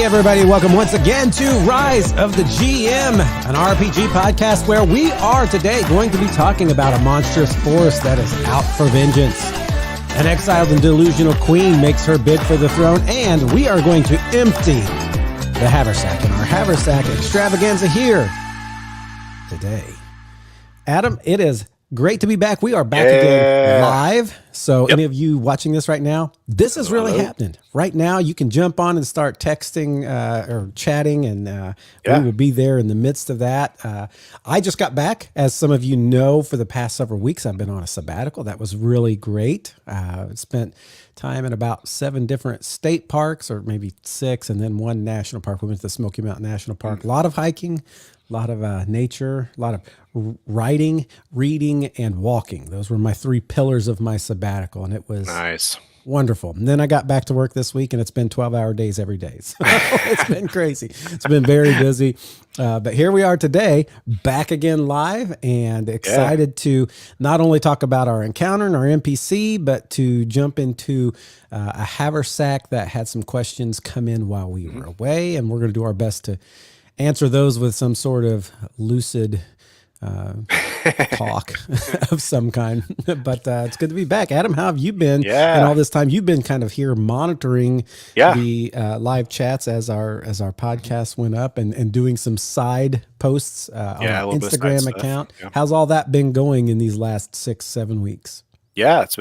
everybody, welcome once again to Rise of the GM, an RPG podcast where we are today going to be talking about a monstrous force that is out for vengeance. An exiled and delusional queen makes her bid for the throne, and we are going to empty the Haversack in our Haversack Extravaganza here today. Adam, it is great to be back. We are back again live. So any of you watching this right now, this is really happening. Right now, you can jump on and start texting or chatting, and we will be there in the midst of that. I just got back. As some of you know, for the past several weeks, I've been on a sabbatical. That was really great. Spent time in about 7 different state parks, or maybe 6, and then 1 national park. We went to the Smoky Mountain National Park. A lot of hiking, a lot of nature, a lot of writing, reading, and walking. Those were my 3 pillars of my sabbatical, and it was nice. Wonderful. And then I got back to work this week, and it's been 12-hour days every day. So it's been crazy. It's been very busy. But here we are today, back again live, and excited to not only talk about our encounter and our NPC, but to jump into a Haversack that had some questions come in while we were away. And we're going to do our best to answer those with some sort of lucid talk of some kind. But it's good to be back. Adam, how have you been in all this time? You've been kind of here monitoring the live chats as our podcast went up, and doing some side posts on our Instagram account. How's all that been going in these last 6-7 weeks? Yeah, it's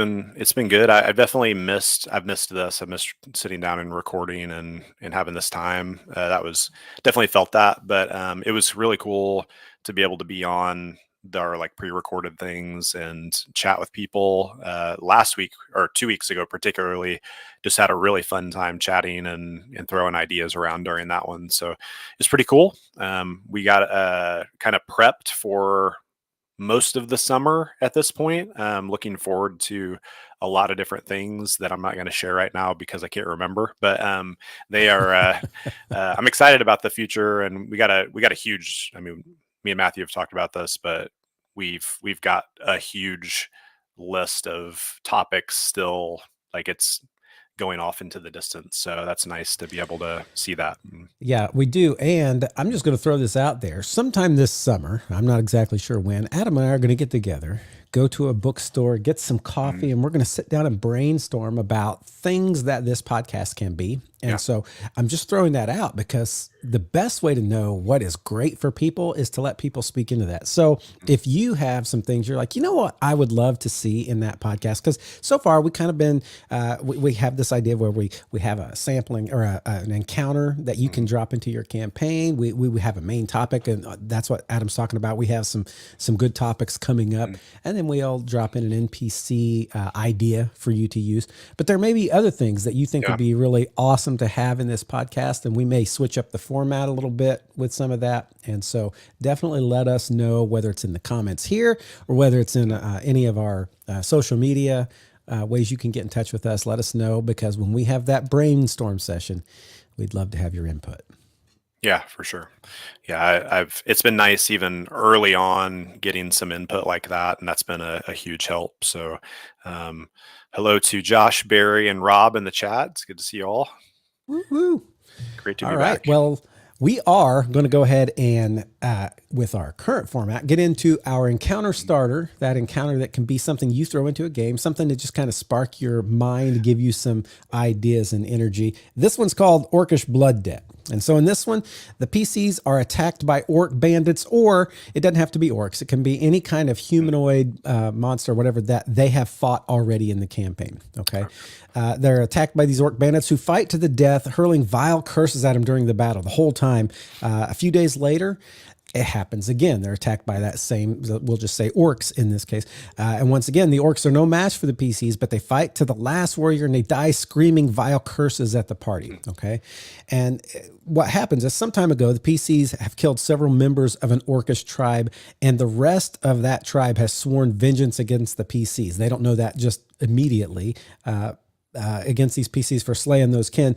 been good. I've definitely missed this. I've missed sitting down and recording and having this time. That was definitely felt that, but it was really cool to be able to be on our like pre-recorded things and chat with people. Last week or 2 weeks ago, particularly, just had a really fun time chatting and throwing ideas around during that one. So it's pretty cool. We got kind of prepped for most of the summer at this point. Looking forward to a lot of different things that I'm not going to share right now because I can't remember, but they are, I'm excited about the future, and we got a huge, I mean, me and Matthew have talked about this, but we've got a huge list of topics still, like it's going off into the distance. So that's nice to be able to see that. Yeah, we do. And I'm just going to throw this out there. Sometime this summer, I'm not exactly sure when, Adam and I are going to get together, go to a bookstore, get some coffee, and we're going to sit down and brainstorm about things that this podcast can be. And so I'm just throwing that out because the best way to know what is great for people is to let people speak into that. So if you have some things you're like, you know what, I would love to see in that podcast, because so far we kind of been, we have this idea where we have a sampling or an encounter that you can drop into your campaign. We have a main topic, and that's what Adam's talking about. We have some good topics coming up, and then we all drop in an NPC idea for you to use. But there may be other things that you think would be really awesome to have in this podcast, and we may switch up the format a little bit with some of that. And so definitely let us know, whether it's in the comments here or whether it's in any of our social media ways you can get in touch with us. Let us know, because when we have that brainstorm session, we'd love to have your input. Yeah, for sure. Yeah, it's been nice even early on getting some input like that, and that's been a huge help. So hello to Josh, Barry, and Rob in the chat. It's good to see you all. Woo-hoo. Great to be all right. back. Well, we are going to go ahead and, with our current format, get into our encounter starter, that encounter that can be something you throw into a game, something to just kind of spark your mind, give you some ideas and energy. This one's called Orcish Blood Debt. And so in this one, the PCs are attacked by orc bandits, or it doesn't have to be orcs. It can be any kind of humanoid monster, whatever, that they have fought already in the campaign. Okay. They're attacked by these orc bandits who fight to the death, hurling vile curses at them during the battle the whole time. A few days later, it happens again. They're attacked by that same, we'll just say orcs in this case. And once again, the orcs are no match for the PCs, but they fight to the last warrior and they die screaming vile curses at the party. Okay. And what happens is, some time ago, the PCs have killed several members of an orcish tribe, and the rest of that tribe has sworn vengeance against the PCs. They don't know that just immediately. against these PCs for slaying those kin.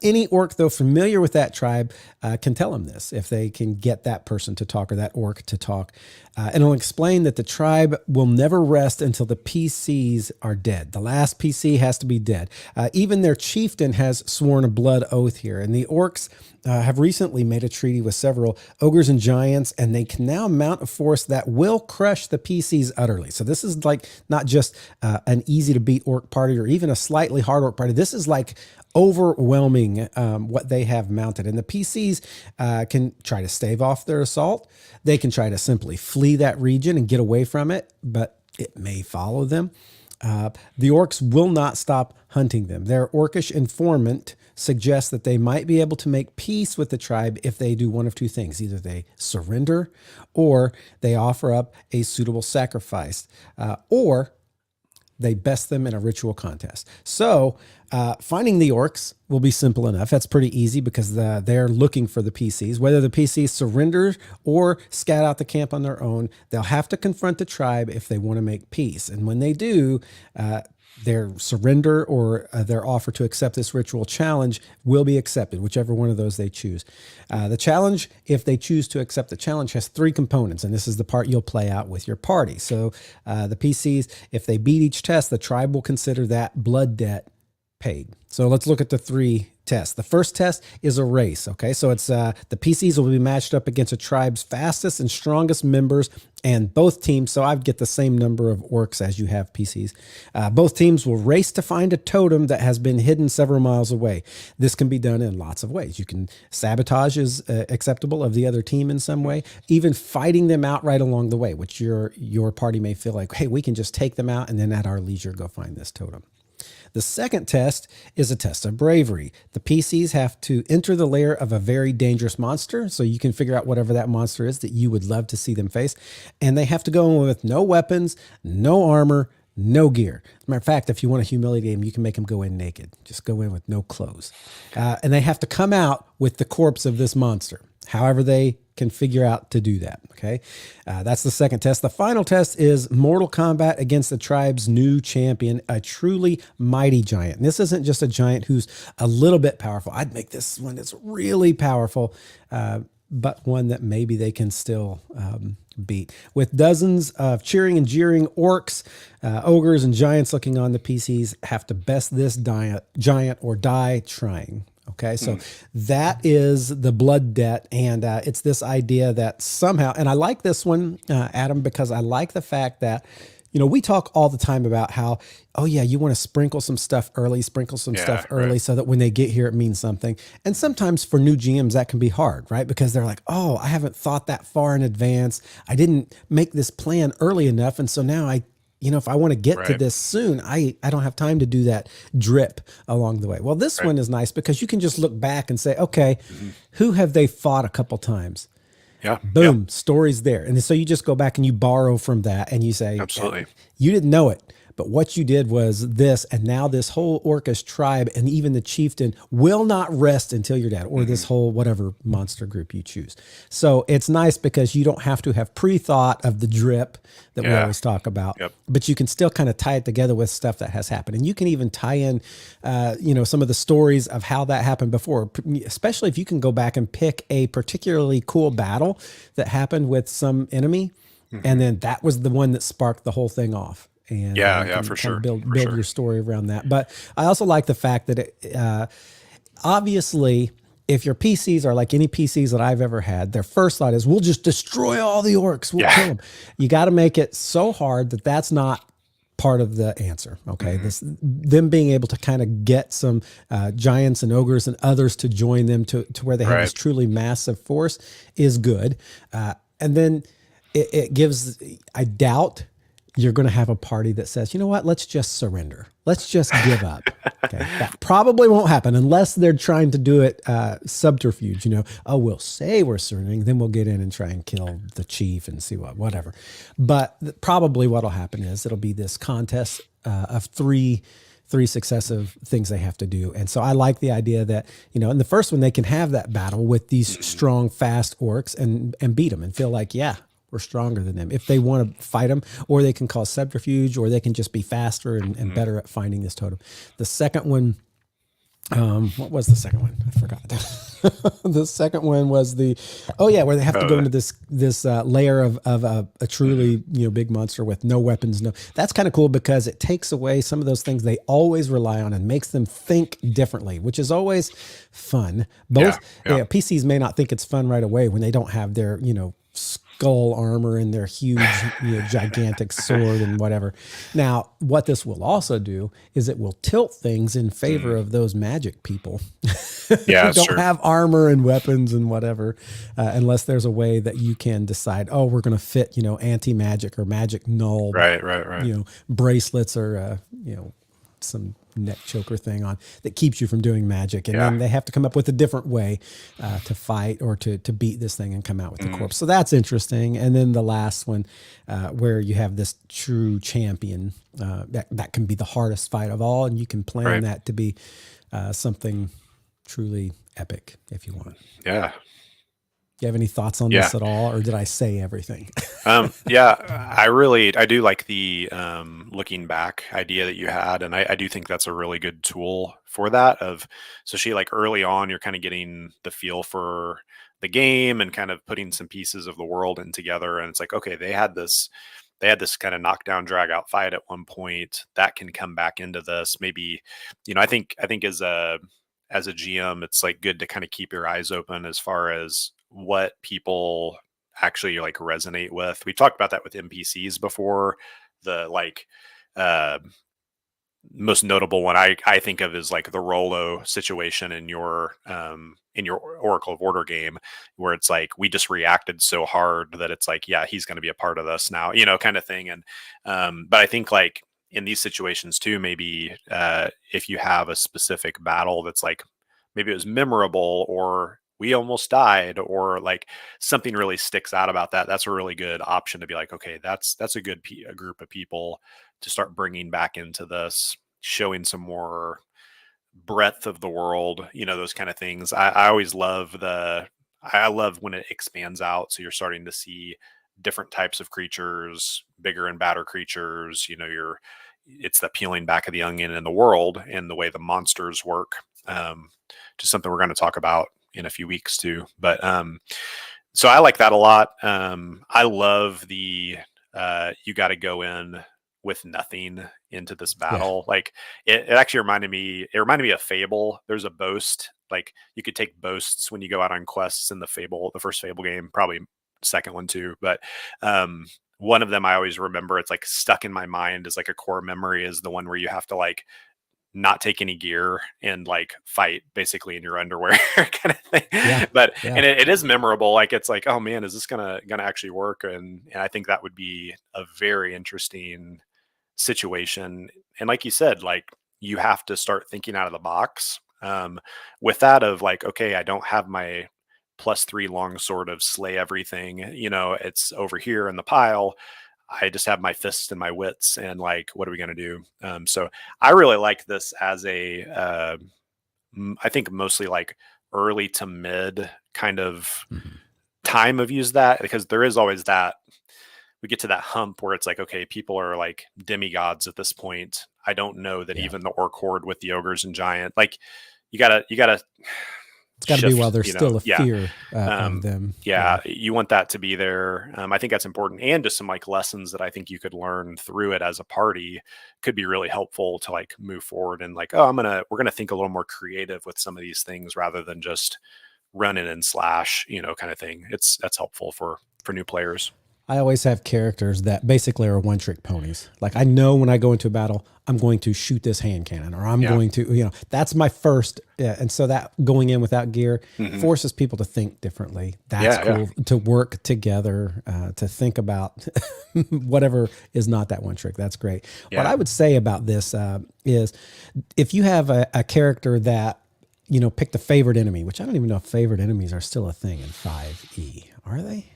Any orc, though, familiar with that tribe can tell them this if they can get that person to talk or that orc to talk. And it'll explain that the tribe will never rest until the PCs are dead. The last PC has to be dead. Even their chieftain has sworn a blood oath here. And the orcs have recently made a treaty with several ogres and giants, and they can now mount a force that will crush the PCs utterly. So this is like not just an easy to beat orc party or even a slightly hard orc party. This is like overwhelming what they have mounted. And the PCs can try to stave off their assault. They can try to simply flee that region and get away from it, but it may follow them. The orcs will not stop hunting them. Their orcish informant suggests that they might be able to make peace with the tribe if they do one of two things. Either they surrender or they offer up a suitable sacrifice, or they best them in a ritual contest. So finding the orcs will be simple enough. That's pretty easy because they're looking for the PCs. Whether the PCs surrender or scout out the camp on their own, they'll have to confront the tribe if they want to make peace. And when they do, their surrender or their offer to accept this ritual challenge will be accepted, whichever one of those they choose. The challenge, if they choose to accept the challenge, has 3 components, and this is the part you'll play out with your party. So the PCs, if they beat each test, the tribe will consider that blood debt paid. So let's look at the 3 tests. The first test is a race. Okay, so it's the PCs will be matched up against a tribe's fastest and strongest members, and both teams. So I'd get the same number of orcs as you have PCs. Both teams will race to find a totem that has been hidden several miles away. This can be done in lots of ways. You can sabotage is acceptable of the other team in some way, even fighting them out right along the way, which your party may feel like, hey, we can just take them out and then at our leisure go find this totem. The second test is a test of bravery. The PCs have to enter the lair of a very dangerous monster, so you can figure out whatever that monster is that you would love to see them face. And they have to go in with no weapons, no armor, no gear. As a matter of fact, if you want to humiliate them, you can make them go in naked. Just go in with no clothes. And they have to come out with the corpse of this monster, however they can figure out to do that. Okay. That's the second test. The final test is mortal combat against the tribe's new champion, a truly mighty giant. And this isn't just a giant who's a little bit powerful. I'd make this one that's really powerful, but one that maybe they can still beat. With dozens of cheering and jeering orcs, ogres, and giants looking on, the PCs have to best this giant or die trying. Okay, so that is the blood debt, and it's this idea that somehow, and I like this one, Adam, because I like the fact that, you know, we talk all the time about how, oh yeah, you want to sprinkle some stuff early, Right. so that when they get here, it means something. And sometimes for new GMs, that can be hard, right? Because they're like, oh, I haven't thought that far in advance. I didn't make this plan early enough. And so now if I want to get to Right. this soon, I don't have time to do that drip along the way. Well, this Right. one is nice because you can just look back and say, okay, who have they fought a couple times? Yeah. Boom, story's there. And so you just go back and you borrow from that and you say, Absolutely. you didn't know it, but what you did was this, and now this whole Orcish tribe and even the chieftain will not rest until you're dead, or this whole whatever monster group you choose. So it's nice because you don't have to have pre-thought of the drip that we Yeah. always talk about, Yep. but you can still kind of tie it together with stuff that has happened. And you can even tie in, some of the stories of how that happened before, especially if you can go back and pick a particularly cool battle that happened with some enemy. And then that was the one that sparked the whole thing off. And Yeah, you yeah, can for kind sure. of build For sure. your story around that. But I also like the fact that obviously, if your PCs are like any PCs that I've ever had, their first thought is, we'll just destroy all the orcs. We'll Yeah. kill them. You got to make it so hard that that's not part of the answer. Okay. Them being able to kind of get some giants and ogres and others to join them to where they have this Right. truly massive force is good. And then it gives, I doubt you're going to have a party that says, you know what, let's just surrender. Let's just give up. Okay. That probably won't happen unless they're trying to do it subterfuge, oh, we'll say we're surrendering, then we'll get in and try and kill the chief and see whatever. But probably what'll happen is it'll be this contest of three successive things they have to do. And so I like the idea that, in the first one, they can have that battle with these strong, fast orcs and beat them and feel like, yeah, or stronger than them if they want to fight them, or they can cause subterfuge, or they can just be faster and better at finding this totem. The second one, what was the second one? I forgot. The second one was where they have to go into this layer of a truly big monster with no weapons. No, that's kind of cool because it takes away some of those things they always rely on and makes them think differently, which is always fun. Both PCs may not think it's fun right away when they don't have their skull armor and their huge, gigantic sword and whatever. Now, what this will also do is it will tilt things in favor of those magic people who don't have armor and weapons and whatever, unless there's a way that you can decide, oh, we're going to fit, anti-magic or magic null, right. Bracelets or, some neck choker thing on that keeps you from doing magic. And then they have to come up with a different way to fight or to beat this thing and come out with the corpse. So that's interesting. And then the last one where you have this true champion, that can be the hardest fight of all. And you can plan that to be something truly epic if you want. Yeah. Do you have any thoughts on this at all, or did I say everything? I do like the looking back idea that you had, and I do think that's a really good tool for that. So she, like, early on, you're kind of getting the feel for the game and kind of putting some pieces of the world in together, and it's like, okay, they had this kind of knockdown drag out fight at one point that can come back into this. Maybe, I think as a GM, it's like good to kind of keep your eyes open as far as what people actually like resonate with. We talked about that with NPCs before. The most notable one I think of is like the Rolo situation in your Oracle of Order game, where it's like we just reacted so hard that it's like, yeah, he's going to be a part of this now, kind of thing. And but I think like in these situations too, maybe if you have a specific battle that's like maybe it was memorable or we almost died or like something really sticks out about that, that's a really good option to be like, okay, that's a good a group of people to start bringing back into this, showing some more breadth of the world, those kind of things. I always love I love when it expands out. So you're starting to see different types of creatures, bigger and badder creatures, it's the peeling back of the onion in the world and the way the monsters work. Just something we're going to talk about in a few weeks too. But so I like that a lot. I love the you got to go in with nothing into this battle. Like it actually reminded me of Fable. There's a boast, like you could take boasts when you go out on quests in the first Fable game, probably second one too. But one of them I always remember, it's like stuck in my mind as like a core memory, is the one where you have to like not take any gear and like fight basically in your underwear kind of thing. And it is memorable. Like it's like, oh man, is this gonna actually work? And I think that would be a very interesting situation. And like you said, like you have to start thinking out of the box with that of like, okay, I don't have my +3 longsword of slay everything, it's over here in the pile. I just have my fists and my wits, and like, what are we going to do? So I really like this as I think mostly like early to mid kind of time of use that, because there is always that, we get to that hump where it's like, okay, people are like demigods at this point. I don't know that even the orc horde with the ogres and giant, like you gotta, it's got to be while there's still a fear of them. You want that to be there. I think that's important. And just some like lessons that I think you could learn through it as a party could be really helpful to like move forward and like, oh, we're going to think a little more creative with some of these things rather than just run in and slash, kind of thing. That's helpful for new players. I always have characters that basically are one-trick ponies. Like I know when I go into a battle, I'm going to shoot this hand cannon, or I'm going to, that's my first. And so that going in without gear forces people to think differently. That's cool. To work together, to think about whatever is not that one trick. That's great. What I would say about this is if you have a character that, picked a favorite enemy, which I don't even know if favorite enemies are still a thing in 5e. Are they?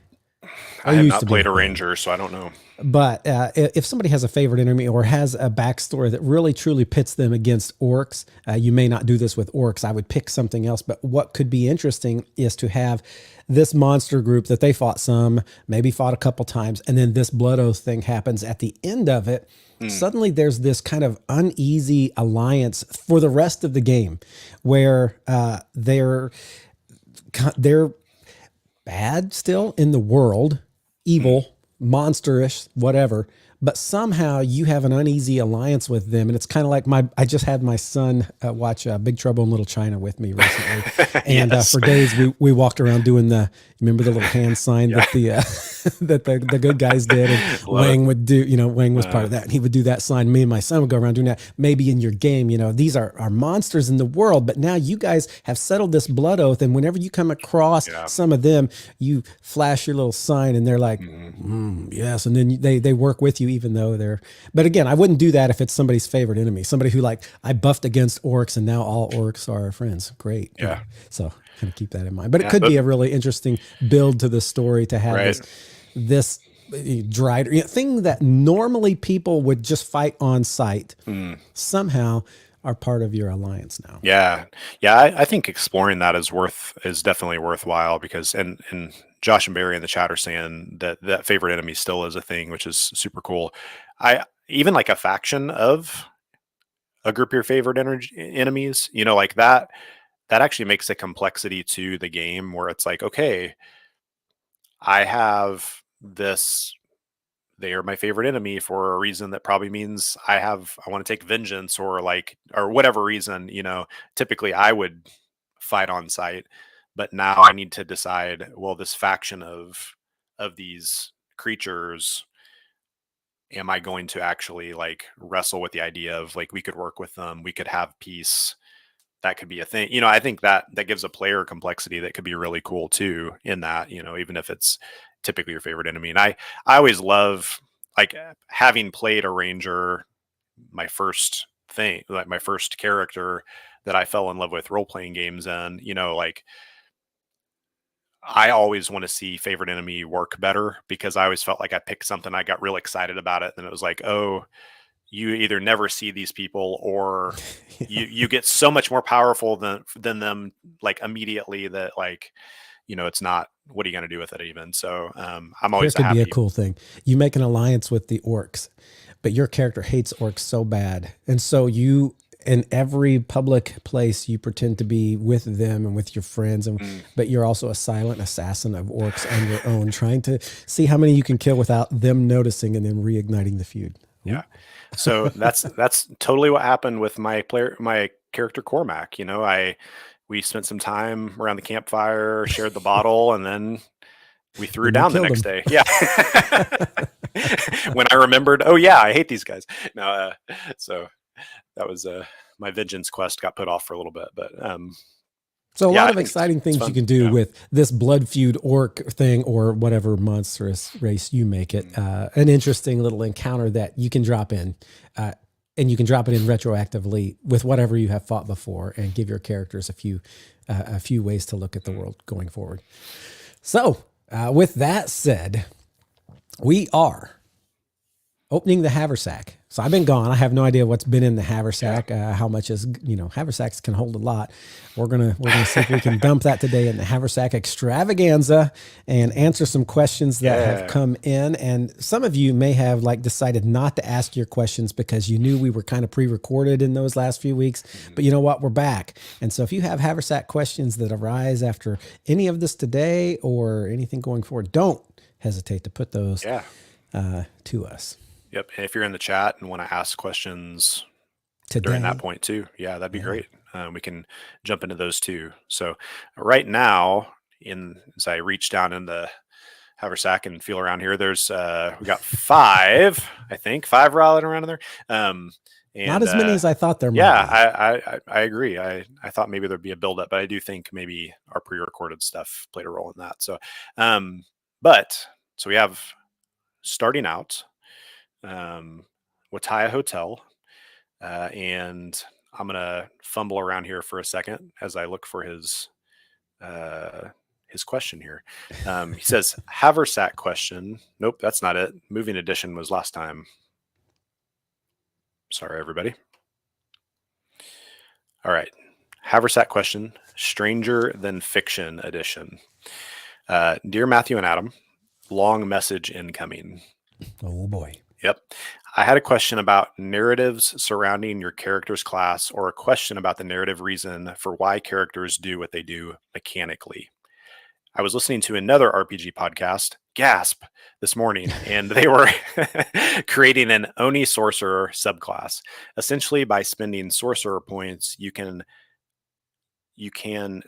I Or have used to not be a played a thing. ranger, so I don't know. But if somebody has a favorite enemy or has a backstory that really truly pits them against orcs, you may not do this with orcs. I would pick something else. But what could be interesting is to have this monster group that they fought some, maybe fought a couple times, and then this blood oath thing happens at the end of it. Suddenly there's this kind of uneasy alliance for the rest of the game where they're bad still in the world, evil, monsterish, whatever. But somehow you have an uneasy alliance with them, and it's kind of like I just had my son watch Big Trouble in Little China with me recently, and Yes. for days we walked around doing remember the little hand sign Yeah. that the that the good guys did, and Love Wang it. would do. Wang was part of that, and he would do that sign. Me and my son would go around doing that. Maybe in your game, these are monsters in the world, but now you guys have settled this blood oath, and whenever you come across Yeah. some of them, you flash your little sign, and they're like, yes, and then they work with you, even though they're. But again, I wouldn't do that if it's somebody's favorite enemy, somebody who like I buffed against orcs, and now all orcs are our friends. Great, Yeah. So kind of keep that in mind. But it Yeah. could be a really interesting build to the story to have Right. this dried thing that normally people would just fight on sight somehow are part of your alliance now. Yeah. Yeah. I think exploring that is definitely worthwhile because, and Josh and Barry in the chat are saying that favorite enemy still is a thing, which is super cool. Even like a faction of a group of your favorite enemies, like that actually makes a complexity to the game where it's like, okay, I have this, they are my favorite enemy for a reason that probably means I want to take vengeance or whatever reason, typically I would fight on site, but now I need to decide, well, this faction of these creatures, am I going to actually like wrestle with the idea of like we could work with them, we could have peace, that could be a thing. I think that gives a player complexity that could be really cool too in that, even if it's typically your favorite enemy. And I always love like having played a ranger, my first thing, like my first character that I fell in love with role playing games. And, like I always want to see favorite enemy work better because I always felt like I picked something, I got real excited about it. And it was like, oh, you either never see these people or you get so much more powerful than them like immediately that like it's not, what are you going to do with it even. So I'm Here always could be a happy. cool thing. You make an alliance with the orcs, but your character hates orcs so bad. And so you, in every public place, you pretend to be with them and with your friends. But you're also a silent assassin of orcs on your own, trying to see how many you can kill without them noticing and then reigniting the feud. Yeah. So that's totally what happened with my character Cormac. We spent some time around the campfire, shared the bottle, and then we threw Then you down the killed next him. day. Yeah. When I remembered, oh yeah, I hate these guys. No, so that was my vengeance quest got put off for a little bit, but So a yeah, lot I of think exciting it's things you fun. can do Yeah. with this blood feud orc thing or whatever monstrous race you make it. An interesting little encounter that you can drop in. And you can drop it in retroactively with whatever you have fought before and give your characters a few ways to look at the world going forward. So with that said, we are opening the Haversack. So I've been gone. I have no idea what's been in the Haversack. How much is, Haversacks can hold a lot. We're gonna see if we can dump that today in the Haversack Extravaganza and answer some questions that have come in. And some of you may have like decided not to ask your questions because you knew we were kind of pre-recorded in those last few weeks. But you know what? We're back. And so if you have Haversack questions that arise after any of this today or anything going forward, don't hesitate to put those to us. Yep. And if you're in the chat and want to ask questions Today. during that point too, that'd be great. We can jump into those too. So right now, as I reach down in the Haversack and feel around here, there's we got 5, I think 5 rolling around in there. And, not as many as I thought there might be. I agree. I thought maybe there'd be a buildup, but I do think maybe our pre-recorded stuff played a role in that. So, so we have starting out Wataya Hotel, and I'm gonna fumble around here for a second as I look for his his question here. He says, Haversack question. Nope, that's not it. Moving edition was last time. Sorry, everybody. All right. Haversack question, Stranger Than Fiction edition. Dear Matthew and Adam, long message incoming. Oh boy. Yep. I had a question about narratives surrounding your character's class, or a question about the narrative reason for why characters do what they do mechanically. I was listening to another RPG podcast, gasp, this morning, and they were creating an Oni Sorcerer subclass. Essentially, by spending sorcerer points, you can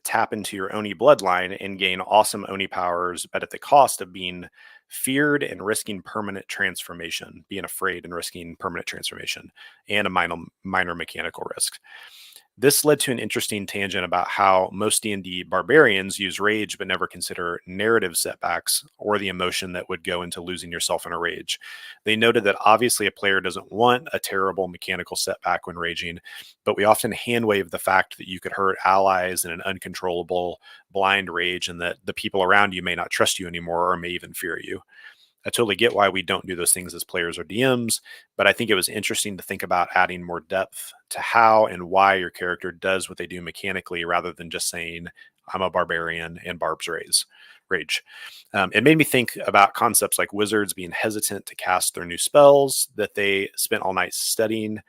tap into your Oni bloodline and gain awesome Oni powers, but at the cost of being feared and risking permanent transformation, being afraid and risking permanent transformation, and a minor mechanical risk. This led to an interesting tangent about how most D&D barbarians use rage but never consider narrative setbacks or the emotion that would go into losing yourself in a rage. They noted that obviously a player doesn't want a terrible mechanical setback when raging, but we often handwave the fact that you could hurt allies in an uncontrollable blind rage, and that the people around you may not trust you anymore or may even fear you. I totally get why we don't do those things as players or DMs, but I think it was interesting to think about adding more depth to how and why your character does what they do mechanically, rather than just saying, I'm a barbarian and barbs rage. It made me think about concepts like wizards being hesitant to cast their new spells that they spent all night studying,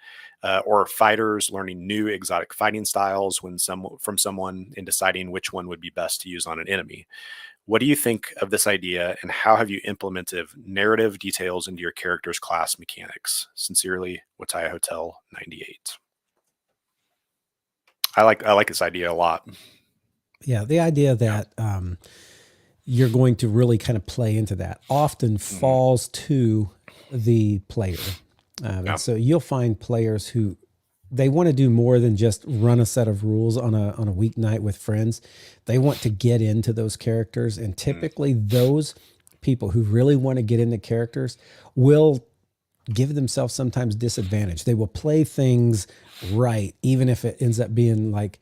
or fighters learning new exotic fighting styles from someone and deciding which one would be best to use on an enemy. What do you think of this idea, and how have you implemented narrative details into your character's class mechanics? Sincerely, Wataya Hotel 98. I like this idea a lot. Yeah, the idea that you're going to really kind of play into that often falls to the player. And so you'll find players who they want to do more than just run a set of rules on a weeknight with friends. They want to get into those characters, and typically those people who really want to get into characters will give themselves sometimes disadvantage. They will play things right, even if it ends up being like,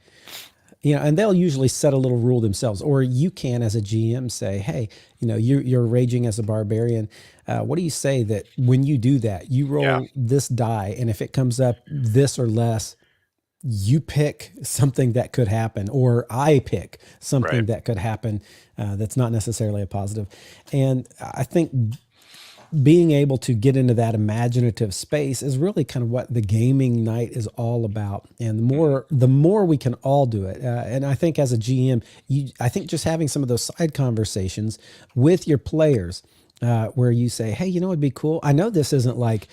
and they'll usually set a little rule themselves. Or you can, as a GM, say, hey, you're raging as a barbarian. What do you say that when you do that, you roll this die, and if it comes up this or less, you pick something that could happen, or I pick something that could happen that's not necessarily a positive. And I think being able to get into that imaginative space is really kind of what the gaming night is all about. And the more we can all do it. And I think as a GM, I think just having some of those side conversations with your players, where you say, hey, it'd be cool. I know this isn't like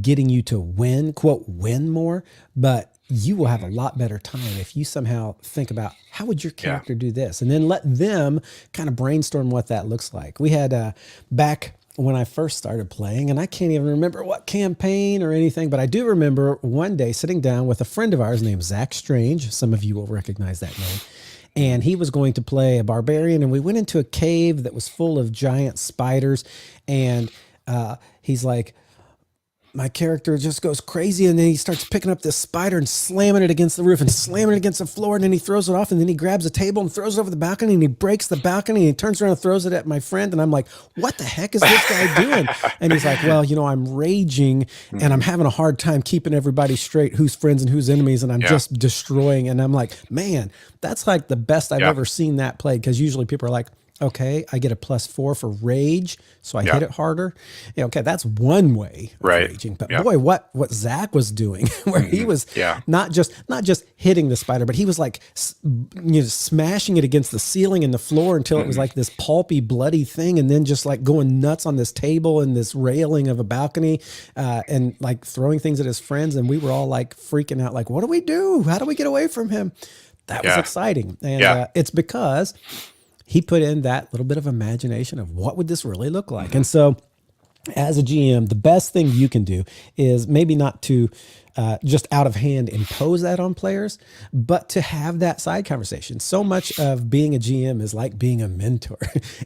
getting you to win, quote, win more, but you will have a lot better time if you somehow think about how would your character do this, and then let them kind of brainstorm what that looks like. We had back when I first started playing, and I can't even remember what campaign or anything, but I do remember one day sitting down with a friend of ours named Zach Strange. Some of you will recognize that name. And he was going to play a barbarian, and we went into a cave that was full of giant spiders. And he's like, my character just goes crazy, and then he starts picking up this spider and slamming it against the roof and slamming it against the floor, and then he throws it off, and then he grabs a table and throws it over the balcony, and he breaks the balcony, and he turns around and throws it at my friend, and I'm like, what the heck is this guy doing? And he's like, well, I'm raging, and I'm having a hard time keeping everybody straight, who's friends and who's enemies, and I'm just destroying. And I'm like, man, that's like the best I've ever seen that played, because usually people are like, okay, I get a +4 for rage, so I hit it harder. Okay, that's one way of raging. But boy, what Zach was doing, where he was not just hitting the spider, but he was like smashing it against the ceiling and the floor until it was like this pulpy, bloody thing, and then just like going nuts on this table and this railing of a balcony, and like throwing things at his friends. And we were all like freaking out, like, what do we do? How do we get away from him? That was exciting. And it's because he put in that little bit of imagination of what would this really look like. And so as a GM, the best thing you can do is maybe not to just out of hand impose that on players, but to have that side conversation. So much of being a GM is like being a mentor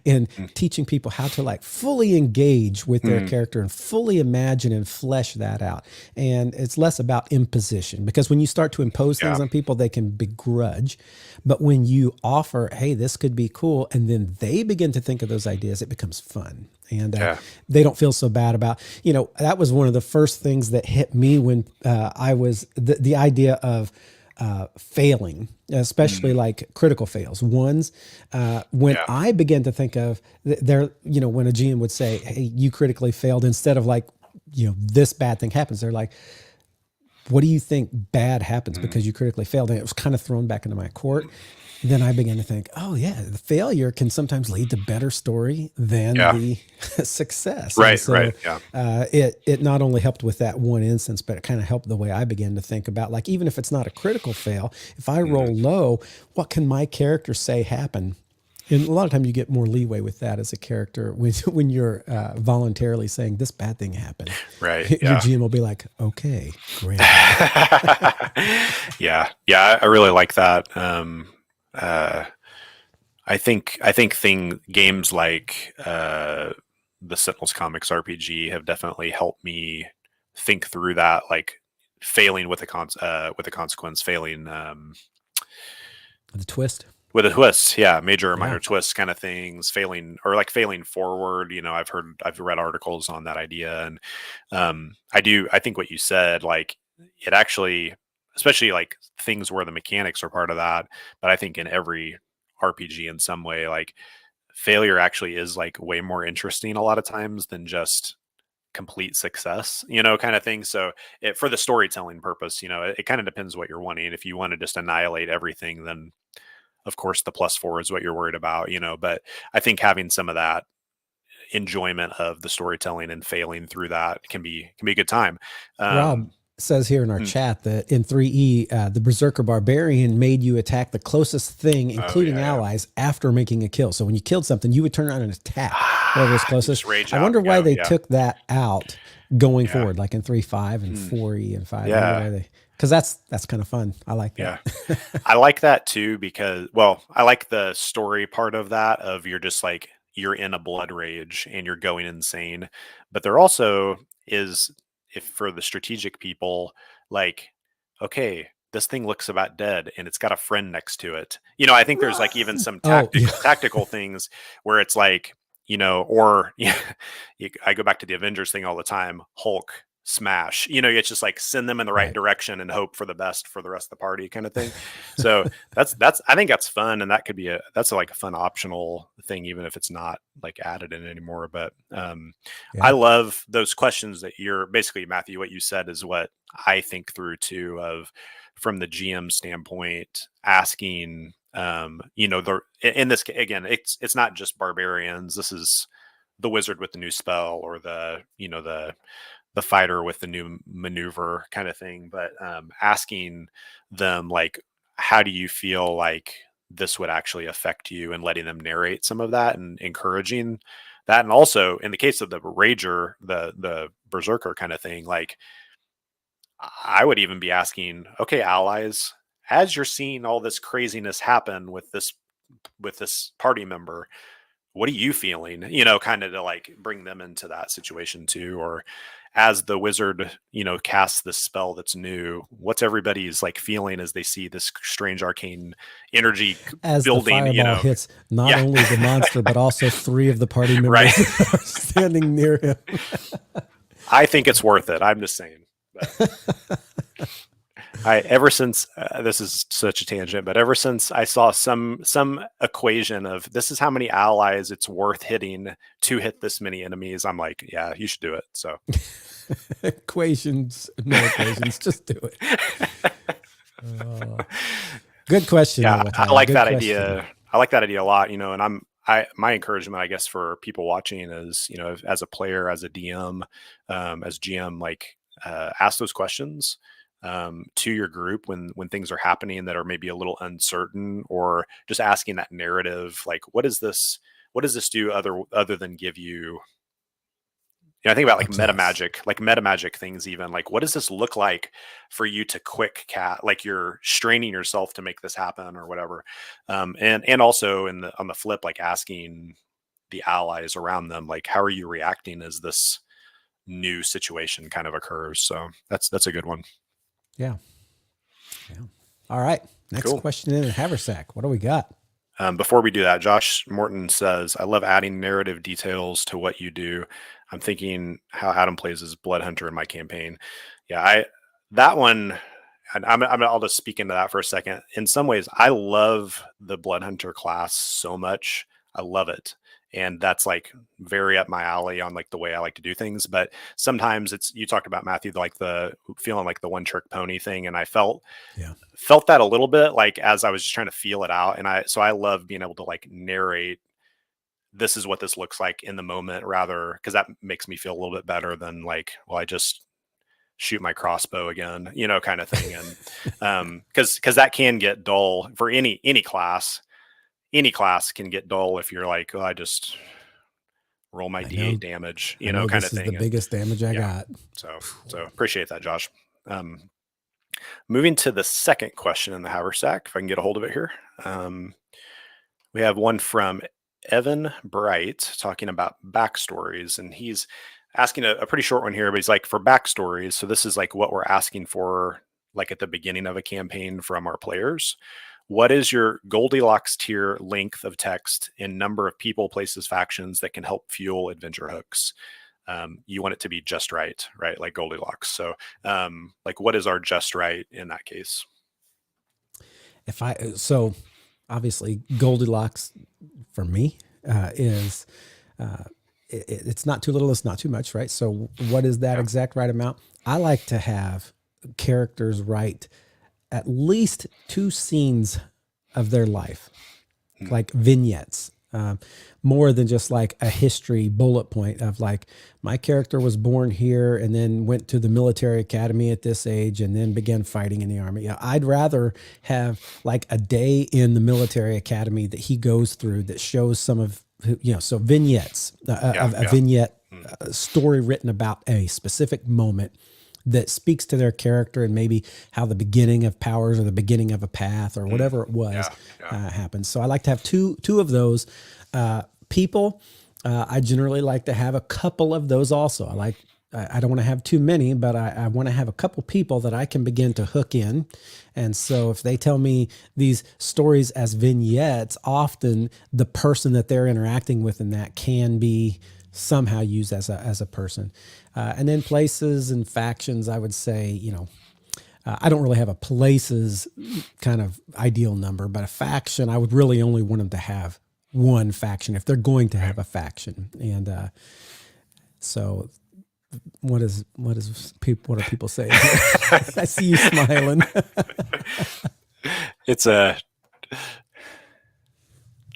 and Mm, teaching people how to like fully engage with their mm, character and fully imagine and flesh that out. And it's less about imposition, because when you start to impose things yeah. on people, they can begrudge. But when you offer, hey, this could be cool, and then they begin to think of those ideas, it becomes fun. And Yeah. they don't feel so bad about, that was one of the first things that hit me when I was the idea of failing, especially Mm, like critical fails. Ones, when yeah. I began to think of there, when a GM would say, hey, you critically failed, instead of like, this bad thing happens, they're like, what do you think bad happens Mm, because you critically failed? And it was kind of thrown back into my court. Then I began to think, oh yeah, the failure can sometimes lead to better story than yeah. the success. And Right. Right. so Yeah. it not only helped with that one instance, but it kind of helped the way I began to think about, like, even if it's not a critical fail, if I Mm, roll low, what can my character say happened? And a lot of time you get more leeway with that as a character when you're voluntarily saying this bad thing happened. right. Your Yeah. GM will be like, okay, granted. Yeah. Yeah. I really like that. Uh, I think games like the Sentinels Comics RPG have definitely helped me think through that, like failing with a consequence, failing The twist. with a twist, yeah, major or Yeah. minor twists kind of things, failing or like failing forward. I've read articles on that idea, and I think what you said, like it actually, especially like things where the mechanics are part of that, but I think in every RPG in some way, like failure actually is like way more interesting a lot of times than just complete success, kind of thing. So for the storytelling purpose, it kind of depends what you're wanting. If you want to just annihilate everything, then of course the +4 is what you're worried about, but I think having some of that enjoyment of the storytelling and failing through that can be a good time. Rob um says here in our mm, chat that in 3E, the Berserker Barbarian made you attack the closest thing, oh including yeah, yeah. allies, after making a kill. So when you killed something, you would turn around and attack whatever was You closest. just rage I out wonder and why go. they Yeah. took that out going Yeah. forward, like in 3.5 and Mm, 4E and 5. I wonder yeah. why because that's kind of fun. I like that. Yeah. I like that too because, well, I like the story part of that, of you're just like you're in a blood rage and you're going insane. But there also is, if for the strategic people, like, okay, this thing looks about dead and it's got a friend next to it. I think there's like even Run. some Oh, yeah. tactical things where it's like, or yeah, I go back to the Avengers thing all the time. Hulk smash, it's just like send them in the right Right. direction and hope for the best for the rest of the party kind of thing. So that's I think that's fun, and that could be like a fun optional thing, even if it's not like added in anymore. But I Yeah. love those questions that you're basically, Matthew, what you said is what I think through too, of from the GM standpoint, asking the in this again, it's not just barbarians. This is the wizard with the new spell, or the fighter with the new maneuver kind of thing. But asking them, like, how do you feel like this would actually affect you, and letting them narrate some of that and encouraging that. And also in the case of the rager, the berserker kind of thing, like I would even be asking, okay, allies, as you're seeing all this craziness happen with this party member, what are you feeling? Kind of to like bring them into that situation too. Or as the wizard, casts this spell that's new, what's everybody's like feeling as they see this strange arcane energy As the building, fireball hits not Yeah. only the monster, but also three of the party Right. members that are standing near him. I think it's worth it. I'm just saying. But I ever since this is such a tangent, but ever since I saw some equation of this is how many allies it's worth hitting to hit this many enemies, I'm like, yeah, you should do it. So Equations, no equations, just do it. Good question, yeah, though, I Tyler. like Good that question. idea. I like that idea a lot. And my encouragement, I guess, for people watching is, as a player, as a DM, as GM, like ask those questions to your group when things are happening that are maybe a little uncertain, or just asking that narrative, like, what does this do other than give you I think about like It does. meta magic things, even like, what does this look like for you to quick cat, like you're straining yourself to make this happen or whatever. And also on the flip, like asking the allies around them, like, how are you reacting as this new situation kind of occurs? So that's a good one. Yeah. Yeah. All right. Next Cool. question in Haversack. What do we got? Before we do that, Josh Morton says, I love adding narrative details to what you do. I'm thinking how Adam plays as Blood Hunter in my campaign. Yeah, that one, and I'll just speak into that for a second. In some ways, I love the Blood Hunter class so much. I love it. And that's like very up my alley on like the way I like to do things. But sometimes you talked about, Matthew, like the feeling like the one trick pony thing. And I Yeah. felt that a little bit like as I was just trying to feel it out. And I love being able to like narrate, this is what this looks like in the moment, rather, because that makes me feel a little bit better than like, well, I just shoot my crossbow again, kind of thing. And because that can get dull for any class. Any class can get dull if you're like, oh, I just roll my I D8 know. damage, I know kind of this is the thing. And biggest damage I yeah, got. so appreciate that, Josh. Moving to the second question in the haversack, if I can get a hold of it here. We have one from Evan Bright talking about backstories, and he's asking a pretty short one here, but he's like, for backstories. So this is like what we're asking for, like at the beginning of a campaign from our players. What is your Goldilocks tier length of text in number of people, places, factions that can help fuel adventure hooks? You want it to be just right? Like Goldilocks. So, like, what is our just right in that case? So obviously Goldilocks for me is it's not too little, it's not too much, right? So what is that Yeah. exact right amount? I like to have characters write at least 2 scenes of their life, Hmm. like vignettes, more than just like a history bullet point of like, my character was born here and then went to the military academy at this age and then began fighting in the army. Yeah, I'd rather have like a day in the military academy that he goes through that shows some of, so vignettes, Yeah. a Yeah. vignette Hmm. story written about a specific moment that speaks to their character and maybe how the beginning of powers or the beginning of a path or Hmm. whatever it was Yeah. Yeah. happens. So I like to have two of those people. I generally like to have a couple of those also. I don't want to have too many, but I want to have a couple people that I can begin to hook in. And so if they tell me these stories as vignettes, often the person that they're interacting with in that can be somehow used as a person. And then places and factions, I would say, I don't really have a places kind of ideal number, but a faction, I would really only want them to have one faction if they're going to have a faction. And so what are people saying here? I see you smiling. It's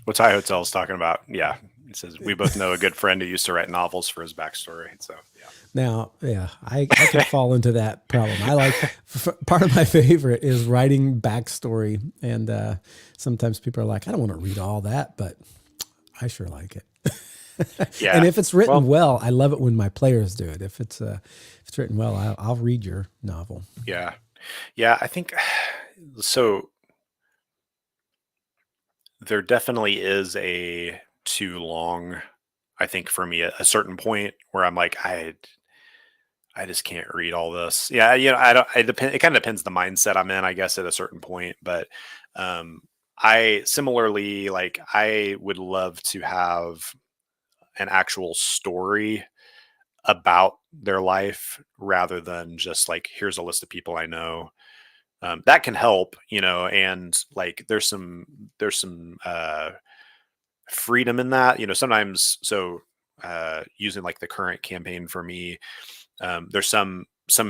what's High Hotel's talking about. Yeah. He says, we both know a good friend who used to write novels for his backstory. So, yeah. Now, yeah, I can fall into that problem. I like part of my favorite is writing backstory, and sometimes people are like, I don't want to read all that, but I sure like it. Yeah. And if it's written Well, well, I love it when my players do it. If it's written well, I'll read your novel. yeah. Yeah. I think so. There definitely is a too long, I think, for me at a certain point where I'm like, I just can't read all this. Yeah, I don't. It kind of depends the mindset I'm in, I guess, at a certain point. But um, I similarly like I would love to have an actual story about their life rather than just like, here's a list of people I know. That can help, and like there's some freedom in that, sometimes. So using like the current campaign for me, there's some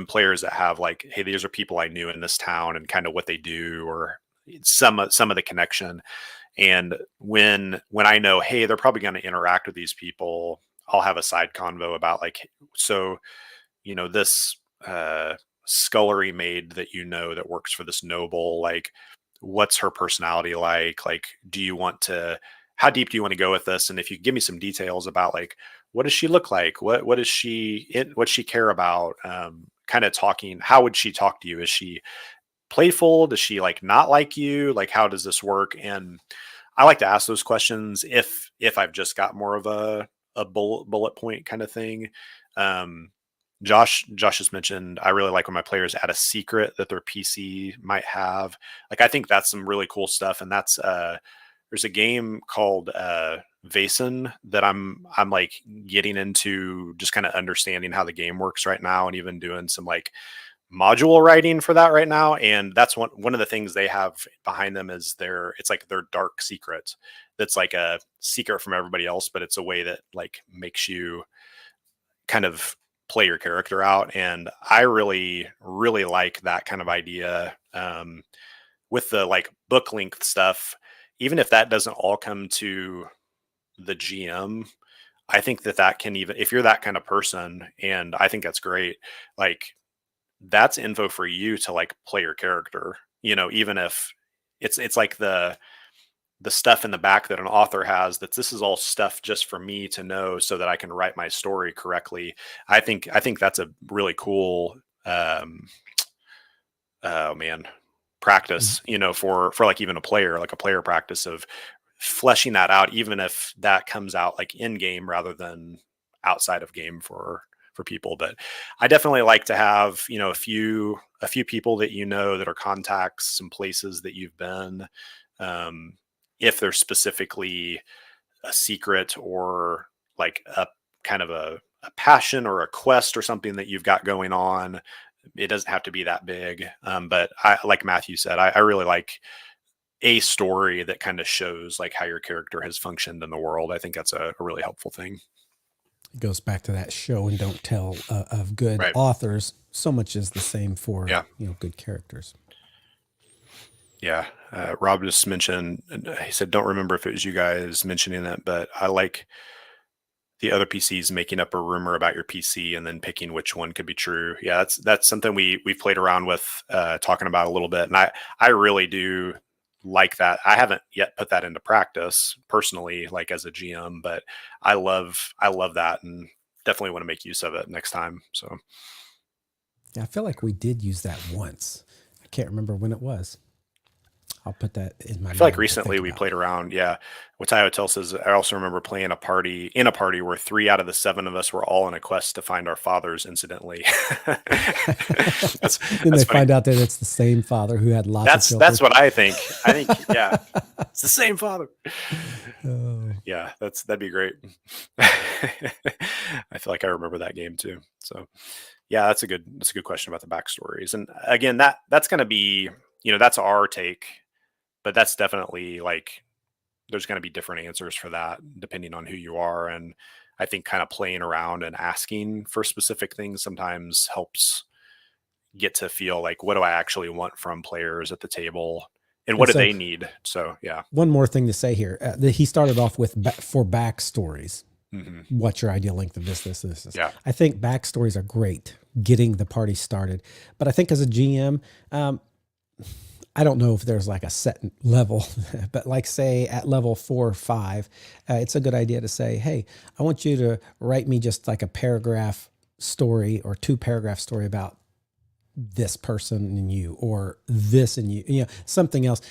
players that have like, hey, these are people I knew in this town and kind of what they do, or some of the connection. And when I know, hey, they're probably going to interact with these people, I'll have a side convo about like, so this scullery maid that that works for this noble, like, what's her personality like? Like, how deep do you want to go with this? And if you give me some details about like what does she look like? What does she care about? Kind of talking. How would she talk to you? Is she playful? Does she like not like you? Like, how does this work? And I like to ask those questions if I've just got more of a bullet point kind of thing. Um, Josh has mentioned I really like when my players add a secret that their PC might have. Like, I think that's some really cool stuff, and that's there's a game called Vaesen that I'm like getting into, just kind of understanding how the game works right now, and even doing some like module writing for that right now. And that's one of the things they have behind them is it's like their dark secret. That's like a secret from everybody else, but it's a way that like makes you kind of play your character out. And I really, really like that kind of idea. With the like book length stuff, even if that doesn't all come to the GM, I think that can, even if you're that kind of person, and I think that's great, like that's info for you to like play your character, even if it's like the stuff in the back that an author has, that this is all stuff just for me to know so that I can write my story correctly. I think that's a really cool oh man, practice, for like even a player, like a player practice of fleshing that out, even if that comes out like in game rather than outside of game for people. But I definitely like to have, a few people that that are contacts, some places that you've been. If there's specifically a secret or like a kind of a passion or a quest or something that you've got going on, it doesn't have to be that big. But like Matthew said, I really like a story that kind of shows like how your character has functioned in the world. I think that's a really helpful thing. It goes back to that show and don't tell of good Right. authors. So much is the same for Yeah. good characters. Yeah. Rob just mentioned, he said, don't remember if it was you guys mentioning that, but I like the other PCs making up a rumor about your PC and then picking which one could be true. Yeah, that's something we've played around with, talking about a little bit. And I really do like that. I haven't yet put that into practice personally, like as a GM, but I love that, and definitely want to make use of it next time. So I feel like we did use that once. I can't remember when it was. I'll put that in my I feel like mind to recently think we about. played around. Yeah. Watayo Hotel says, I also remember playing in a party where 3 out of the 7 of us were all on a quest to find our fathers, incidentally. that's Then they funny. find out that it's the same father who had lots of children. That's what I think. Yeah, it's the same father. Oh. Yeah, that'd be great. I feel like I remember that game too. So yeah, that's a good question about the backstories. And again, that's going to be, that's our take, but that's definitely like, there's going to be different answers for that depending on who you are. And I think kind of playing around and asking for specific things sometimes helps get to feel like, what do I actually want from players at the table, and what do they need? So yeah. One more thing to say here. He started off with for backstories. Mm-hmm. What's your ideal length of this? Yeah. I think backstories are great, getting the party started. But I think as a GM, I don't know if there's like a set level, but like say at level 4 or 5, it's a good idea to say, hey, I want you to write me just like a paragraph story or 2-paragraph story about this person and you, or this and you, something else,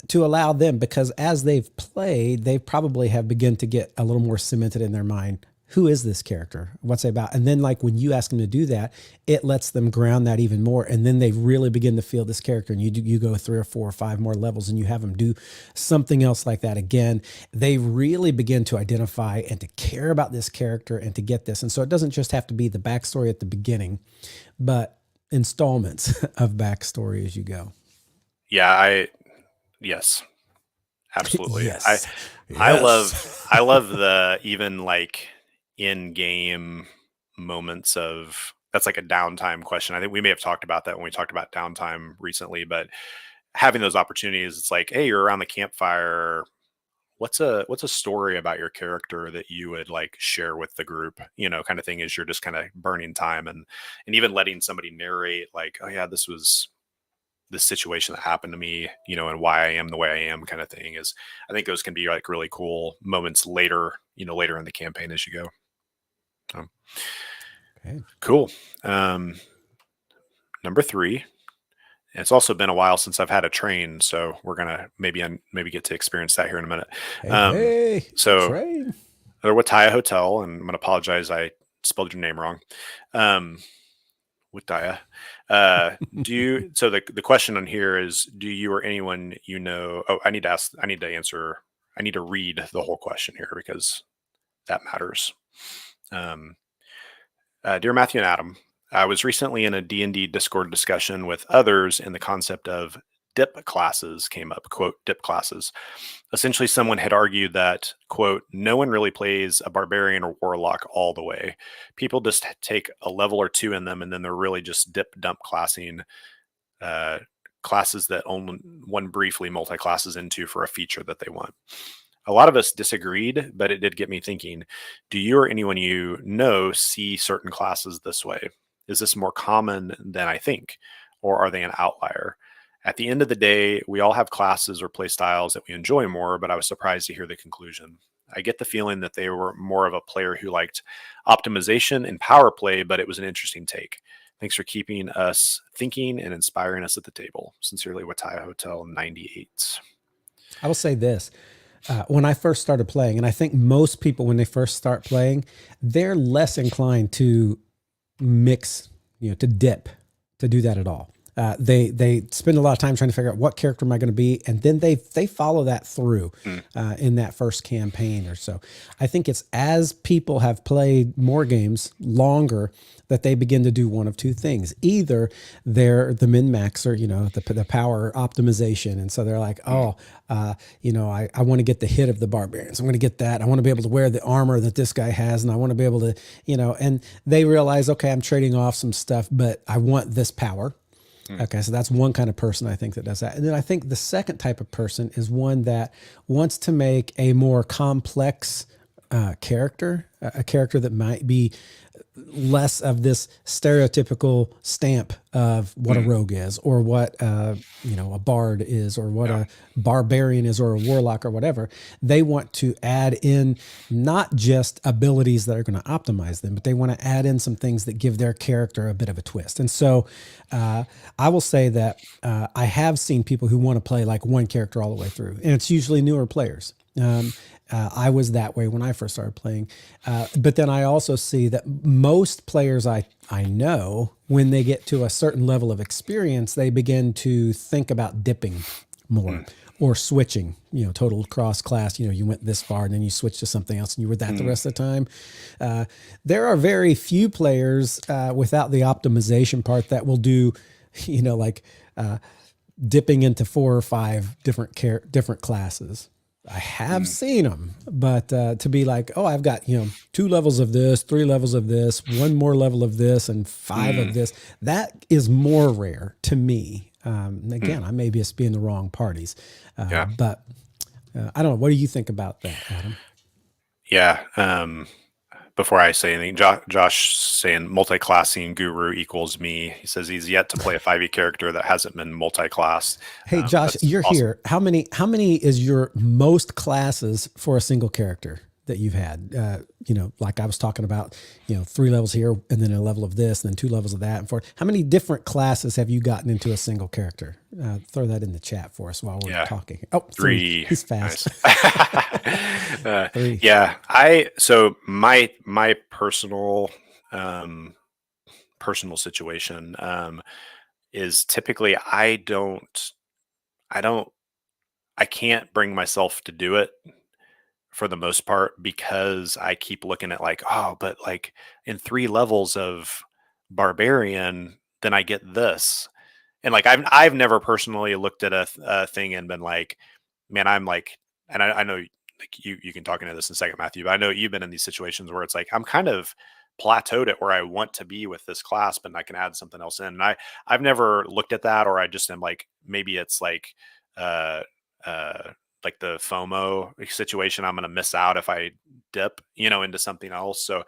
to allow them, because as they've played, they probably have begun to get a little more cemented in their mind. Who is this character? What's it about? And then like when you ask them to do that, it lets them ground that even more. And then they really begin to feel this character, and you go 3 or 4 or 5 more levels and you have them do something else like that again. They really begin to identify and to care about this character and to get this. And so it doesn't just have to be the backstory at the beginning, but installments of backstory as you go. Yeah. Yes, absolutely. Yes. I love the even like in-game moments of, that's like a downtime question. I think we may have talked about that when we talked about downtime recently, but having those opportunities, it's like, hey, you're around the campfire. What's a story about your character that you would like share with the group, kind of thing, is you're just kind of burning time, and even letting somebody narrate like, oh yeah, this was this situation that happened to me, and why I am the way I am, kind of thing, is, I think those can be like really cool moments later, later in the campaign as you go. So, Okay. cool. Number 3. It's also been a while since I've had a train, so we're gonna maybe get to experience that here in a minute. Hey, Um, hey, so train. the Wataya Hotel, and I'm gonna apologize, I spelled your name wrong. Um, Wataya. Do you? So the question on here is: do you or anyone you know? Oh, I need to ask. I need to answer. I need to read the whole question here because that matters. Um, Dear Matthew and Adam, I was recently in a D&D Discord discussion with others, and the concept of dip classes came up. Quote, dip classes. Essentially, someone had argued that, quote, no one really plays a barbarian or warlock all the way. People just take a level or two in them, and then they're really just dip dump classing uh, classes that only one briefly multi classes into for a feature that they want. A lot of us disagreed, but it did get me thinking, do you or anyone you know see certain classes this way? Is this more common than I think, or are they an outlier? At the end of the day, we all have classes or play styles that we enjoy more, but I was surprised to hear the conclusion. I get the feeling that they were more of a player who liked optimization and power play, but it was an interesting take. Thanks for keeping us thinking and inspiring us at the table. Sincerely, Wataya Hotel 98. I will say this. When I first started playing, and I think most people, when they first start playing, they're less inclined to mix, to dip, to do that at all. They spend a lot of time trying to figure out what character am I going to be, and then they follow that through in that first campaign or so. I think it's as people have played more games longer that they begin to do one of two things. Either they're the min-maxer, the power optimization, and so they're like, I want to get the hit of the barbarians. I'm going to get that. I want to be able to wear the armor that this guy has, and I want to be able to, and they realize, okay, I'm trading off some stuff, but I want this power. Okay, so that's one kind of person I think that does that. And then I think the second type of person is one that wants to make a more complex character, a character that might be less of this stereotypical stamp of what a rogue is, or what a bard is, or what a barbarian is, or a warlock, or whatever. They want to add in not just abilities that are going to optimize them, but they want to add in some things that give their character a bit of a twist. And so I will say that I have seen people who want to play like one character all the way through, and it's usually newer players. I was that way when I first started playing. But then I also see that most players I know, when they get to a certain level of experience, they begin to think about dipping more or switching, total cross class. You went this far and then you switched to something else and you were that the rest of the time. There are very few players without the optimization part that will do, dipping into 4 or 5 different classes. I have seen them, but to be like, oh, I've got, 2 levels of this, 3 levels of this, 1 more level of this, and 5 of this, that is more rare to me. Again, I may just be in the wrong parties, but I don't know. What do you think about that, Adam? Yeah. Before I say anything, Josh saying multi-classing guru equals me. He says he's yet to play a 5e character that hasn't been multi-classed. Hey, Josh, you're awesome. Here. How many is your most classes for a single character that you've had? Like I was talking about, 3 levels here and then a level of this and then 2 levels of that and 4. How many different classes have you gotten into a single character? Throw that in the chat for us while we're talking. Oh, 3. He's fast. Nice. 3. Yeah. So my personal situation is typically I can't bring myself to do it for the most part, because I keep looking at like, oh, but like in 3 levels of barbarian, then I get this. And like, I've never personally looked at a thing and been like, man, I'm like, and I know like you can talk into this in a second, Matthew, but I know you've been in these situations where it's like, I'm kind of plateaued at where I want to be with this class, but I can add something else in. And I've never looked at that, or I just am like, maybe it's uh, uh, like the FOMO situation. I'm going to miss out if I dip, into something else. So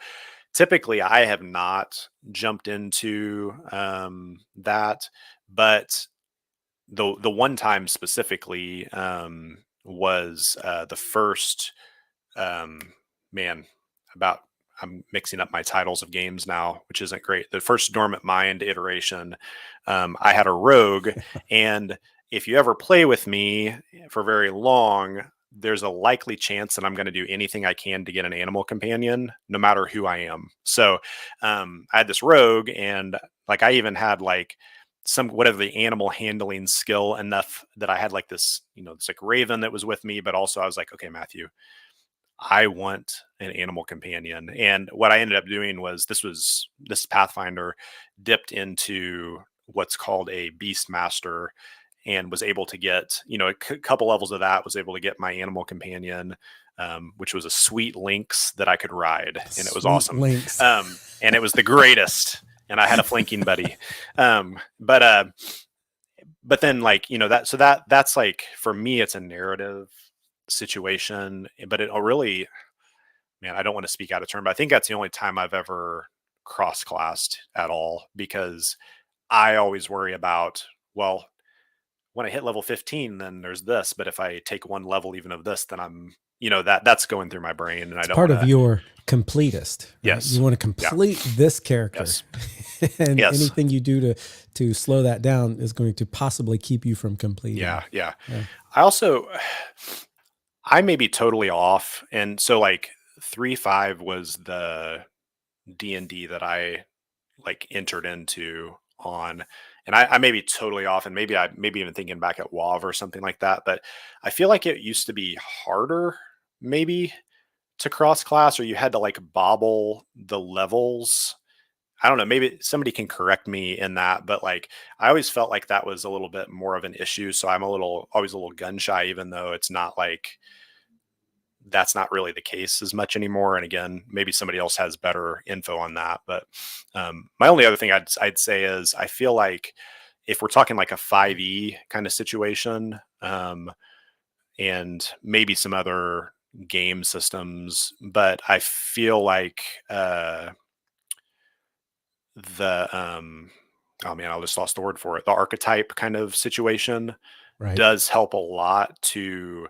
typically I have not jumped into that, but the one time specifically was the first, man, about I'm mixing up my titles of games now, which isn't great. The first Dormant Mind iteration, I had a rogue, and if you ever play with me for very long, there's a likely chance that I'm going to do anything I can to get an animal companion, no matter who I am. So I had this rogue, and like I even had like some whatever the animal handling skill enough that I had like this, it's like raven that was with me, but also I was like, okay, Matthew, I want an animal companion. And what I ended up doing was this Pathfinder dipped into what's called a beast master, and was able to get, a couple levels of that, was able to get my animal companion, which was a sweet lynx that I could ride. And it was awesome. Lynx. And it was the greatest. And I had a flanking buddy. But then like, that's like, for me, it's a narrative situation, but it really, man, I don't want to speak out of turn, but I think that's the only time I've ever cross-classed at all, because I always worry about, well, when I hit level 15, then there's this, but if I take one level even of this, then I'm, that's going through my brain, and it's part of your completist. Right? Yes. You want to complete this character. Yes. And anything you do to slow that down is going to possibly keep you from completing. Yeah. I may be totally off. And so like 3.5 was the D&D that I like entered into on, and I may be totally off, and maybe even thinking back at WoW or something like that, but I feel like it used to be harder maybe to cross class, or you had to like bobble the levels. I don't know, maybe somebody can correct me in that, but like I always felt like that was a little bit more of an issue. So I'm always a little gun shy, even though it's not like, that's not really the case as much anymore. And again, maybe somebody else has better info on that. But my only other thing I'd say is, I feel like if we're talking like a 5e kind of situation, and maybe some other game systems, but I feel like oh man, I just lost the word for it. The archetype kind of situation does help a lot to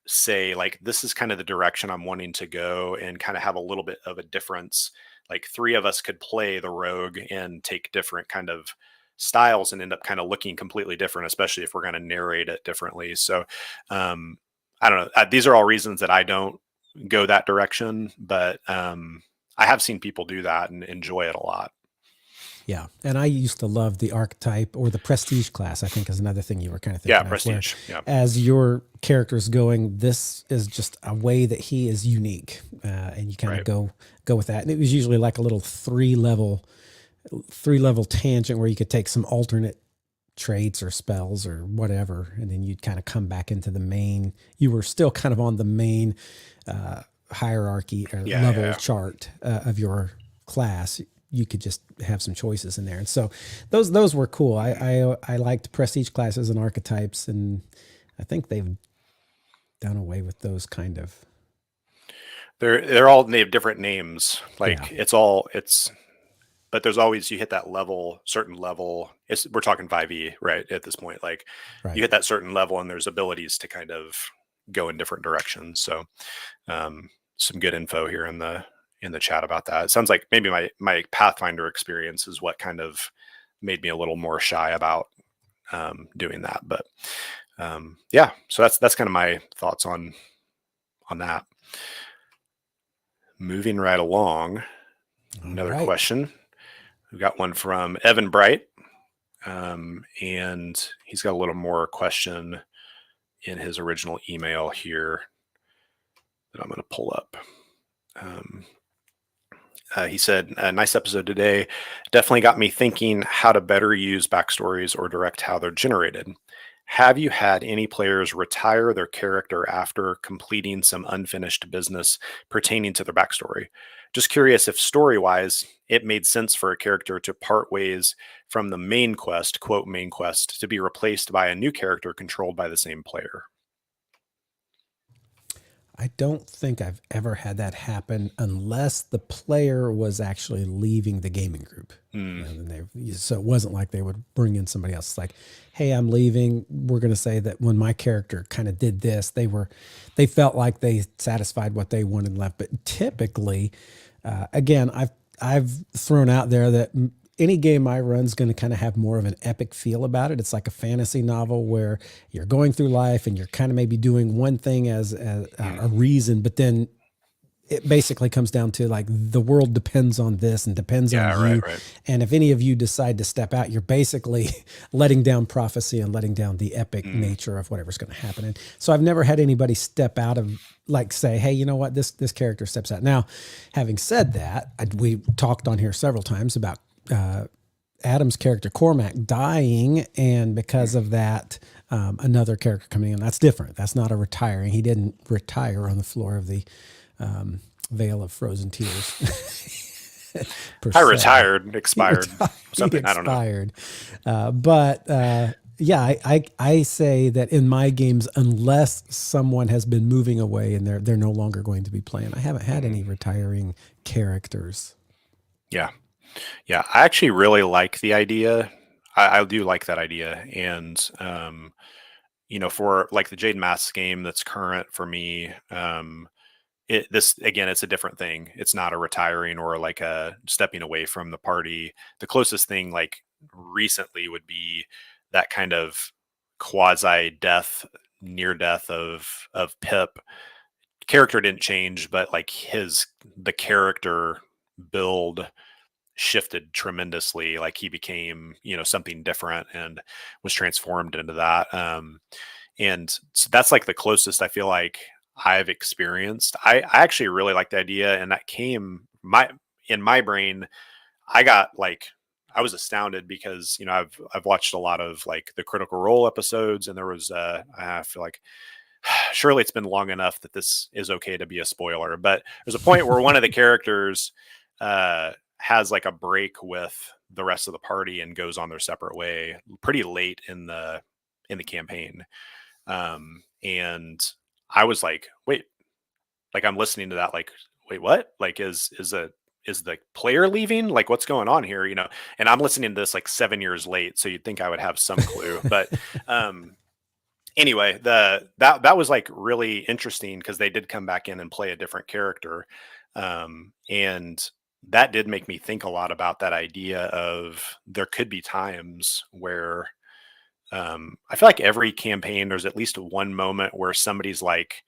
say, like, this is kind of the direction I'm wanting to go, and kind of have a little bit of a difference. Like 3 of us could play the rogue and take different kind of styles and end up kind of looking completely different, especially if we're going to narrate it differently. So I don't know. These are all reasons that I don't go that direction, but I have seen people do that and enjoy it a lot. Yeah. And I used to love the archetype, or the prestige class, I think is another thing you were kind of thinking of. Prestige. Yeah. As your character's going, this is just a way that he is unique. And you kind of go with that. And it was usually like a little 3-level tangent where you could take some alternate traits or spells or whatever. And then you'd kind of come back into the main. You were still kind of on the main hierarchy or level chart of your class. You could just have some choices in there. And so those were cool. I liked prestige classes and archetypes, and I think they've done away with those kind of. They have different names. Like but there's always, you hit that certain level. We're talking 5e, right? At this point, like you hit that certain level, and there's abilities to kind of go in different directions. So some good info here in the chat about that. It sounds like maybe my Pathfinder experience is what kind of made me a little more shy about doing that. But so that's kind of my thoughts on that. Moving right along, another question. We've got one from Evan Bright, and he's got a little more question in his original email here that I'm going to pull up. He said, a nice episode today. Definitely got me thinking how to better use backstories or direct how they're generated. Have you had any players retire their character after completing some unfinished business pertaining to their backstory? Just curious if story-wise, it made sense for a character to part ways from the main quest, quote main quest, to be replaced by a new character controlled by the same player. I don't think I've ever had that happen unless the player was actually leaving the gaming group. So it wasn't like they would bring in somebody else. It's like, hey, I'm leaving. We're going to say that when my character kind of did this, they felt like they satisfied what they wanted and left. But typically Again, I've thrown out there that any game I run is going to kind of have more of an epic feel about it. It's like a fantasy novel where you're going through life and you're kind of maybe doing one thing as a reason, but then it basically comes down to like the world depends on this and depends Yeah, on you. right. And if any of you decide to step out, you're basically letting down prophecy and letting down the epic nature of whatever's going to happen. And so I've never had anybody step out of like say, hey, you know what, this character steps out. Now, having said that, we talked on here several times about Adam's character Cormac dying, and because of that, another character coming in. That's different. That's not a retiring. He didn't retire on the floor of the Vale of Frozen Tears. I retired, expired, something. Expired. I don't know. Yeah, I say that in my games, unless someone has been moving away and they're no longer going to be playing, I haven't had any retiring characters. Yeah. Yeah. I actually really like the idea. I do like that idea. And, for like the Jade Masks game that's current for me, this again, it's a different thing. It's not a retiring or like a stepping away from the party. The closest thing like recently would be that kind of quasi death, near death of Pip. Character didn't change, but like the character build shifted tremendously. Like he became, something different and was transformed into that. And so that's like the closest I feel like I've experienced. I actually really like the idea, and that came in my brain. I was astounded because I've watched a lot of like the Critical Role episodes, and there was I feel like surely it's been long enough that this is okay to be a spoiler, but there's a point where one of the characters has like a break with the rest of the party and goes on their separate way pretty late in the campaign. And I was like, wait, like I'm listening to that, like, wait, what? Like is the player leaving? Like what's going on here? And I'm listening to this like 7 years late. So you'd think I would have some clue, but, anyway, that was like really interesting because they did come back in and play a different character. And that did make me think a lot about that idea of there could be times where, I feel like every campaign, there's at least one moment where somebody's like,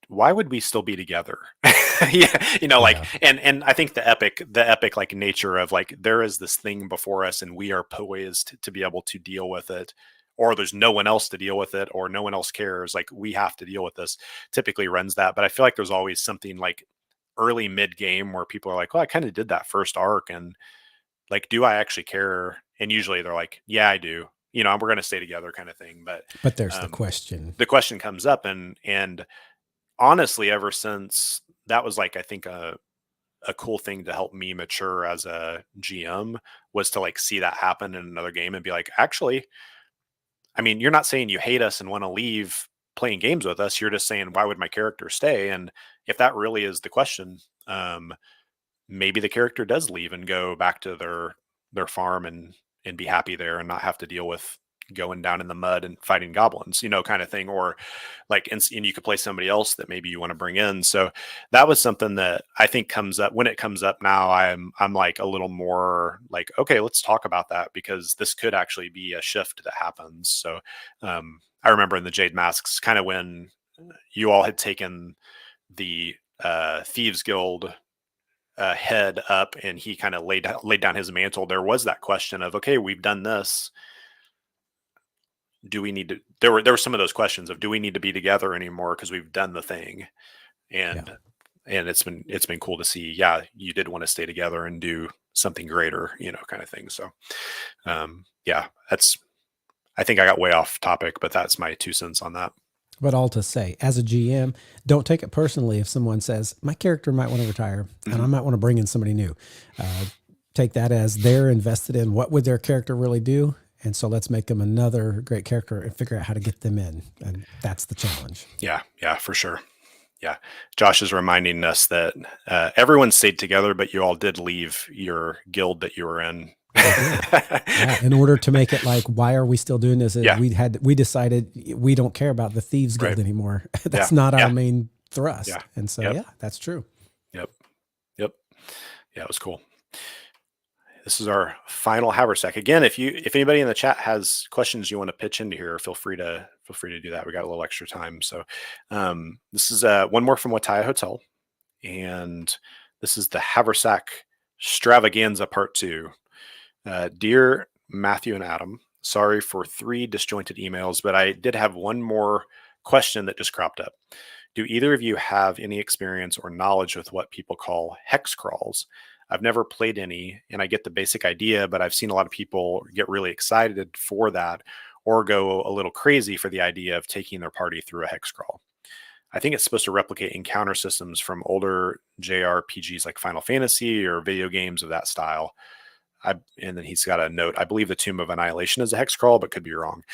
why would we still be together? Yeah. Like, and I think the epic like nature of like, there is this thing before us and we are poised to be able to deal with it, or there's no one else to deal with it, or no one else cares. Like we have to deal with this, typically runs that. But I feel like there's always something like early mid game where people are like, well, I kind of did that first arc. And like, do I actually care? And usually they're like, yeah, I do. We're going to stay together kind of thing. But there's the question. The question comes up, and honestly, ever since that was like, I think a cool thing to help me mature as a GM was to like see that happen in another game and be like, actually, I mean, you're not saying you hate us and want to leave playing games with us. You're just saying, why would my character stay? And if that really is the question, maybe the character does leave and go back to their farm and be happy there and not have to deal with going down in the mud and fighting goblins, kind of thing. Or like, and you could play somebody else that maybe you want to bring in. So that was something that I think comes up when it comes up now. I'm like a little more like, okay, let's talk about that because this could actually be a shift that happens. So I remember in the Jade Masks, kind of when you all had taken the Thieves Guild head up and he kind of laid down his mantle, there was that question of, okay, we've done this. Do we need to, there were some of those questions of, do we need to be together anymore? Cause we've done the thing. And it's been cool to see. Yeah. You did want to stay together and do something greater, kind of thing. So, I think I got way off topic, but that's my 2 cents on that. But all to say, as a GM, don't take it personally if someone says, my character might want to retire and I might want to bring in somebody new. Take that as they're invested in what would their character really do. And so let's make them another great character and figure out how to get them in. And that's the challenge. Yeah, for sure. Yeah. Josh is reminding us that everyone stayed together, but you all did leave your guild that you were in. In order to make it like, why are we still doing this? We decided we don't care about the Thieves Guild anymore. That's not our main thrust. And so, that's true. Yep. Yeah, it was cool. This is our final Haversack. Again, if anybody in the chat has questions you want to pitch into here, feel free to do that. We got a little extra time. So this is one more from Wataya Hotel, and this is the Haversack Extravaganza Part 2. Dear Matthew and Adam, sorry for 3 disjointed emails, but I did have one more question that just cropped up. Do either of you have any experience or knowledge with what people call hex crawls? I've never played any, and I get the basic idea, but I've seen a lot of people get really excited for that or go a little crazy for the idea of taking their party through a hex crawl. I think it's supposed to replicate encounter systems from older JRPGs like Final Fantasy or video games of that style. And then he's got a note. I believe the Tomb of Annihilation is a hex crawl, but could be wrong.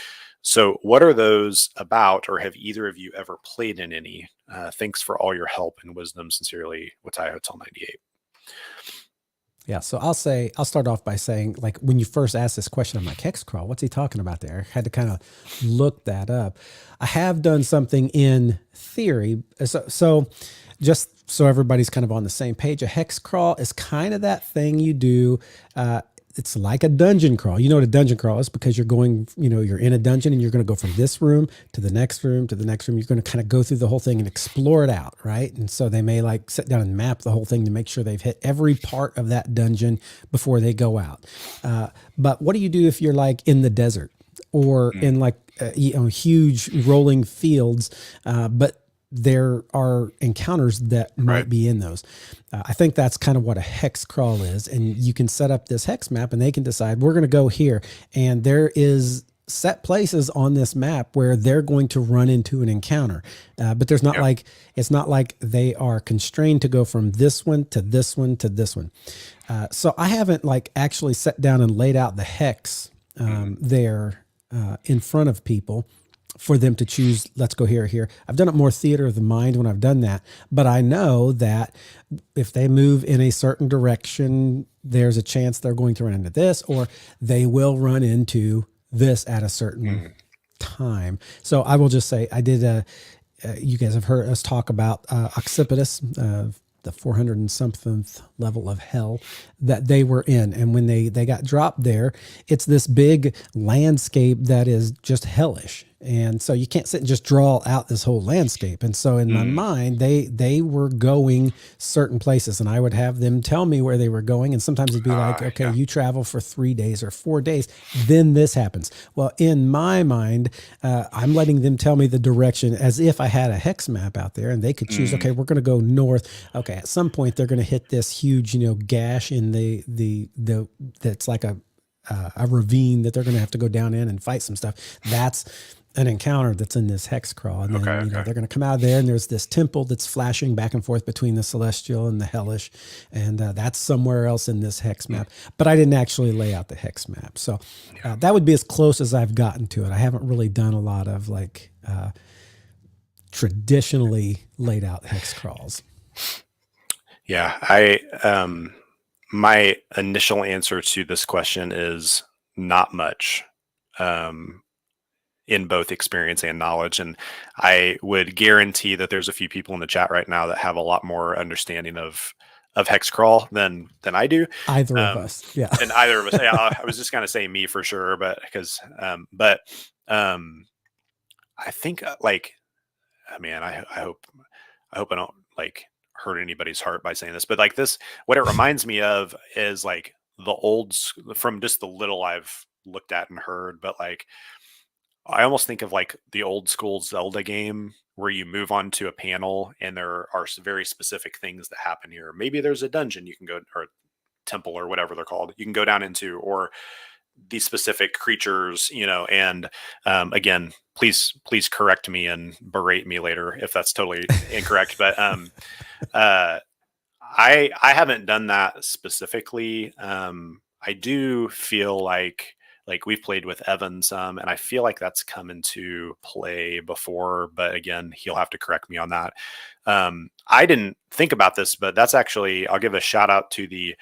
So what are those about, or have either of you ever played in any? Thanks for all your help and wisdom. Sincerely, Wataya Hotel 98. Yeah, so I'll start off by saying, like, when you first asked this question, I'm like, hex crawl, what's he talking about there? I had to kind of look that up. I have done something in theory. So just so everybody's kind of on the same page, a hex crawl is kind of that thing you do. It's like a dungeon crawl. You know what a dungeon crawl is, because you're going, you're in a dungeon and you're going to go from this room to the next room to the next room. You're going to kind of go through the whole thing and explore it out, right? And so they may like sit down and map the whole thing to make sure they've hit every part of that dungeon before they go out. But what do you do if you're like in the desert or in like huge rolling fields, but there are encounters that might be in those. I think that's kind of what a hex crawl is. And you can set up this hex map and they can decide we're going to go here. And there is set places on this map where they're going to run into an encounter. But there's not like, it's not like they are constrained to go from this one to this one to this one. So I haven't like actually sat down and laid out the hex there in front of people for them to choose, let's go here or here. I've done it more theater of the mind when I've done that, but I know that if they move in a certain direction, there's a chance they're going to run into this, or they will run into this at a certain time. So I will just say, I did you guys have heard us talk about Occipitus, the 400 and something level of hell that they were in. And when they got dropped there, it's this big landscape that is just hellish. And so you can't sit and just draw out this whole landscape. And so in my mind, they were going certain places, and I would have them tell me where they were going. And sometimes it'd be like, okay, you travel for 3 days or 4 days, then this happens. Well, in my mind, I'm letting them tell me the direction as if I had a hex map out there, and they could choose, okay, we're going to go north. Okay, at some point they're going to hit this huge, gash in the that's like a ravine that they're going to have to go down in and fight some stuff. That's an encounter that's in this hex crawl. And then, they're going to come out of there, and there's this temple that's flashing back and forth between the celestial and the hellish. And that's somewhere else in this hex map, but I didn't actually lay out the hex map. So that would be as close as I've gotten to it. I haven't really done a lot of like traditionally laid out hex crawls. Yeah. My initial answer to this question is not much. In both experience and knowledge. And I would guarantee that there's a few people in the chat right now that have a lot more understanding of hex crawl than I do. Either of us. Yeah. And either of us. Yeah, I was just going to say me for sure, but because, I think like, man, I hope I don't like hurt anybody's heart by saying this, but like this, what it reminds me of is like the old, from just the little I've looked at and heard, but like, I almost think of like the old school Zelda game where you move on to a panel and there are very specific things that happen here. Maybe there's a dungeon you can go, or a temple or whatever they're called, you can go down into, or these specific creatures, and again, please correct me and berate me later if that's totally incorrect. But I haven't done that specifically. I do feel like we've played with Evan some, and I feel like that's come into play before, but again, he'll have to correct me on that. I didn't think about this, but that's actually, I'll give a shout out to the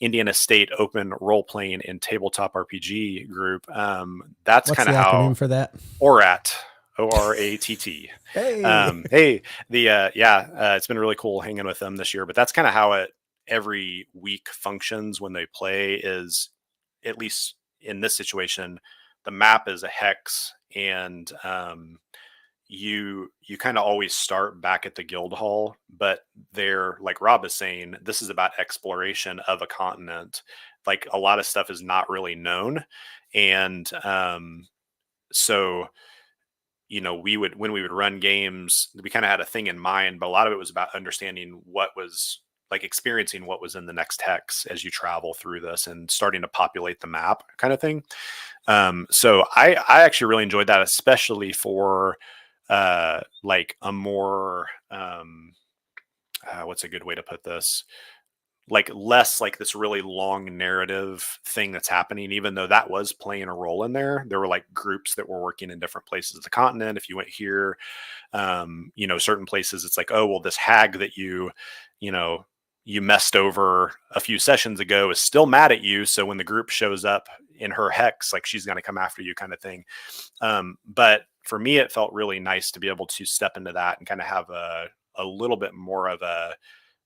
Indiana State Open Role Playing and Tabletop RPG group. That's kind of how acronym for that. ORAT. ORATT. Hey, it's been really cool hanging with them this year, but that's kind of how it every week functions when they play is, at least in this situation, the map is a hex, and you kind of always start back at the guild hall, but they're, like Rob is saying, this is about exploration of a continent. Like, a lot of stuff is not really known, and so we would, when we would run games, we kind of had a thing in mind, but a lot of it was about understanding what was, like, experiencing what was in the next hex as you travel through this and starting to populate the map kind of thing. So I actually really enjoyed that, especially for like a more what's a good way to put this, like less like this really long narrative thing that's happening, even though that was playing a role in there. There were like groups that were working in different places of the continent. If you went here, certain places, it's like, oh, well, this hag that you know, you messed over a few sessions ago is still mad at you. So when the group shows up in her hex, like, she's going to come after you, kind of thing. But for me, it felt really nice to be able to step into that and kind of have a little bit more of a,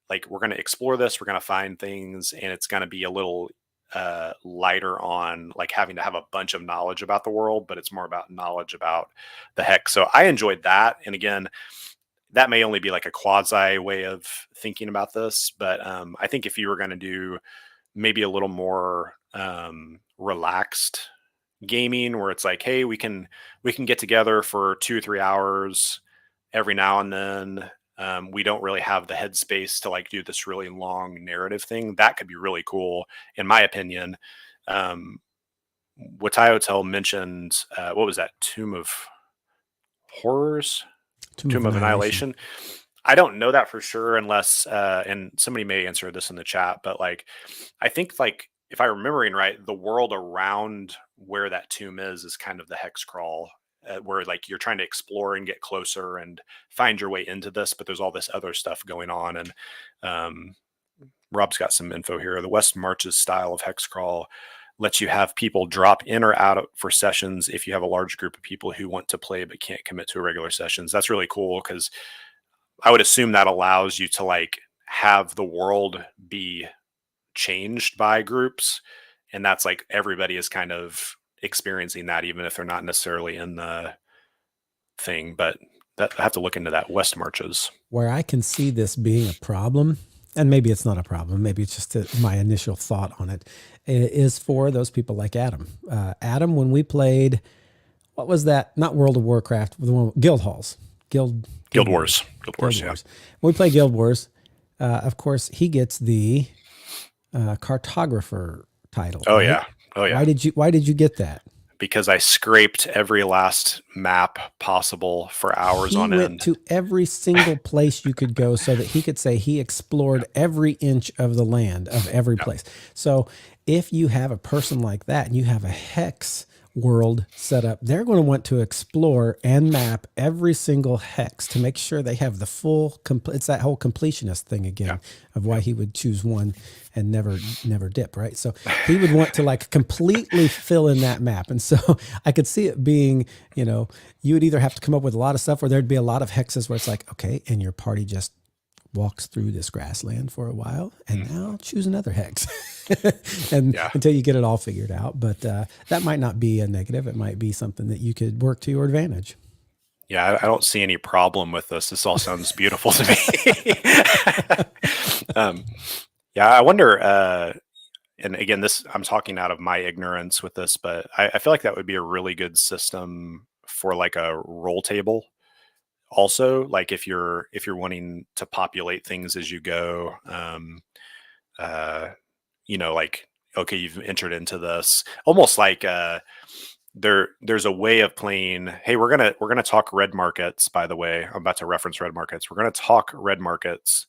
like, we're going to explore this, we're going to find things, and it's going to be a little lighter on like having to have a bunch of knowledge about the world, but it's more about knowledge about the hex. So I enjoyed that. And again, that may only be like a quasi way of thinking about this, but I think if you were going to do maybe a little more relaxed gaming, where it's like, hey, we can get together for 2 or 3 hours every now and then. We don't really have the headspace to like do this really long narrative thing. That could be really cool, in my opinion. Watayotel mentioned, what was that? Tomb of Horrors? Tomb of Annihilation. I don't know that for sure, unless, and somebody may answer this in the chat, but like, I think, like, if I'm remembering right, the world around where that tomb is kind of the hex crawl, where like you're trying to explore and get closer and find your way into this, but there's all this other stuff going on. And Rob's got some info here. The West Marches style of hex crawl lets you have people drop in or out for sessions if you have a large group of people who want to play but can't commit to a regular sessions. That's really cool, because I would assume that allows you to like have the world be changed by groups, and that's like everybody is kind of experiencing that, even if they're not necessarily in the thing. But that, I have to look into that. West Marches. Where I can see this being a problem, and maybe it's not a problem, maybe it's just my initial thought on it, is for those people like Adam. Adam, when we played, what was that? Not World of Warcraft, the one, Guild Halls. Guild Wars. Guild Wars, yeah. When we play Guild Wars, of course, he gets the cartographer title. Oh, right? yeah. Oh, yeah. Why did you get that? Because I scraped every last map possible for hours on end. He went to every single place you could go so that he could say he explored every inch of the land of every place. So if you have a person like that and you have a hex world set up, they're going to want to explore and map every single hex to make sure they have the full, it's that whole completionist thing again of why he would choose one and never dip, right? So he would want to like completely fill in that map. And so I could see it being, you would either have to come up with a lot of stuff, or there'd be a lot of hexes where it's like, okay, and your party just walks through this grassland for a while and now choose another hex and until you get it all figured out. But that might not be a negative. It might be something that you could work to your advantage. Yeah, I don't see any problem with this. This all sounds beautiful to me. I wonder, and again, I'm talking out of my ignorance with this, but I feel like that would be a really good system for like a roll table. Also, like if you're wanting to populate things as you go, like, okay, you've entered into this, almost like there's a way of playing. Hey, we're gonna talk red markets. By the way, I'm about to reference red markets. We're gonna talk red markets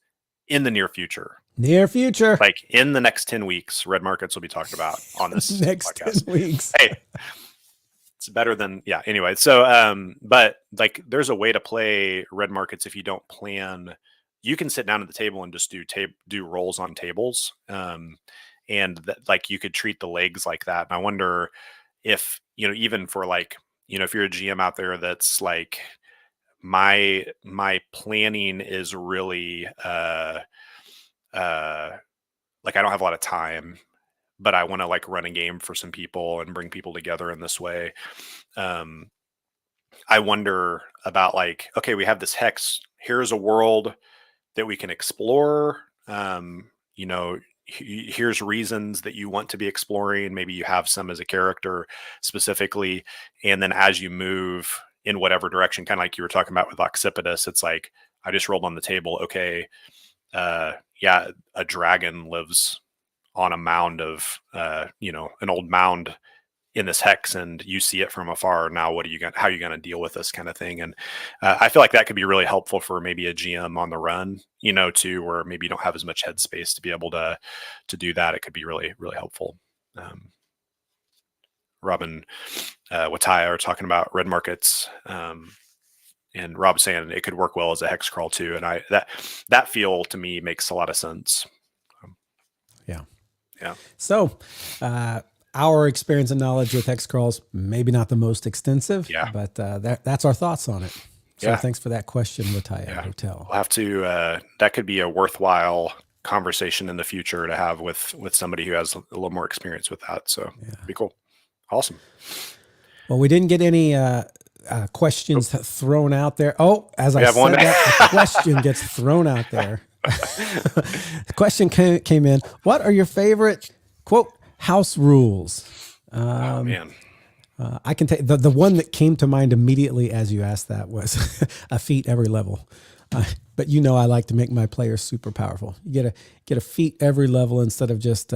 in the near future. Like in the next 10 weeks, red markets will be talked about on this next podcast. 10 weeks. Hey, it's better than, anyway. So, but like there's a way to play red markets if you don't plan. You can sit down at the table and just do rolls on tables. And like you could treat the legs like that. And I wonder if, even for like, if you're a GM out there that's like, my planning is really like I don't have a lot of time, but I want to like run a game for some people and bring people together in this way. Um, I wonder about like, okay, we have this hex. Here's a world that we can explore. You know, here's reasons that you want to be exploring. Maybe you have some as a character specifically. And then as you move in whatever direction, kind of like you were talking about with Occipitus, it's like, I just rolled on the table. Okay. Yeah, a dragon lives on a mound of, an old mound in this hex, and you see it from afar. Now, how are you going to deal with this kind of thing? And I feel like that could be really helpful for maybe a GM on the run, too, where maybe you don't have as much headspace to be able to do that. It could be really, really helpful. Robin, Wataya are talking about red markets. And Rob saying it could work well as a hex crawl too. And that feel to me makes a lot of sense. Yeah. Yeah. So, our experience and knowledge with hex crawls, maybe not the most extensive, but that's our thoughts on it. So thanks for that question, Wataya Hotel. We'll have to, that could be a worthwhile conversation in the future to have with somebody who has a little more experience with that. So it'd be cool. Awesome. Well, we didn't get any questions thrown out there. Oh, as I said that, a question gets thrown out there. The question came in. What are your favorite, quote, house rules? Oh, man. I can take the one that came to mind immediately as you asked that was a feat every level. But I like to make my players super powerful. You get a feat every level instead of just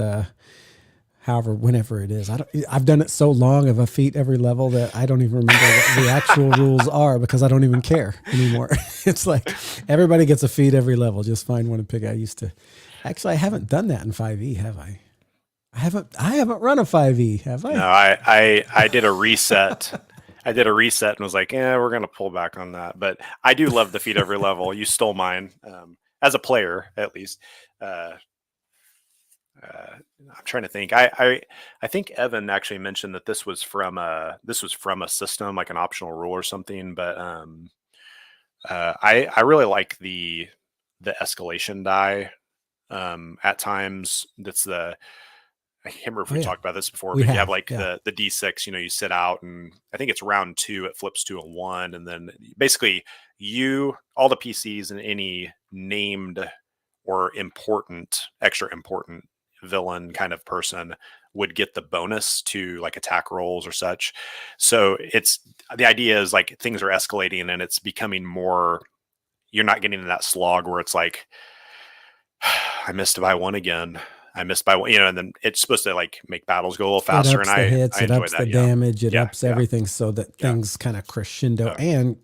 whenever it is. I've done it so long of a feat every level that I don't even remember what the actual rules are because I don't even care anymore. It's like everybody gets a feat every level. Just find one and pick. I actually, I haven't done that in 5e, have I? I haven't run a 5e, have I? No, I did a reset. I did a reset and was like, we're going to pull back on that. But I do love the feat every level. You stole mine as a player, at least. I'm trying to think. I think Evan actually mentioned that this was from a system, like an optional rule or something. But I really like the escalation die. At times, I can't remember if we talked about this before, but you have like the D6. You sit out, and I think it's round 2. It flips to a 1, and then basically all the PCs and any named or extra important villain kind of person would get the bonus to like attack rolls or such. So the idea is like things are escalating and it's becoming more, you're not getting in that slog where it's like, I missed by one again. I missed by one, and then it's supposed to like make battles go a little faster. It ups the hits, it ups the damage, it ups everything so that things kind of crescendo and,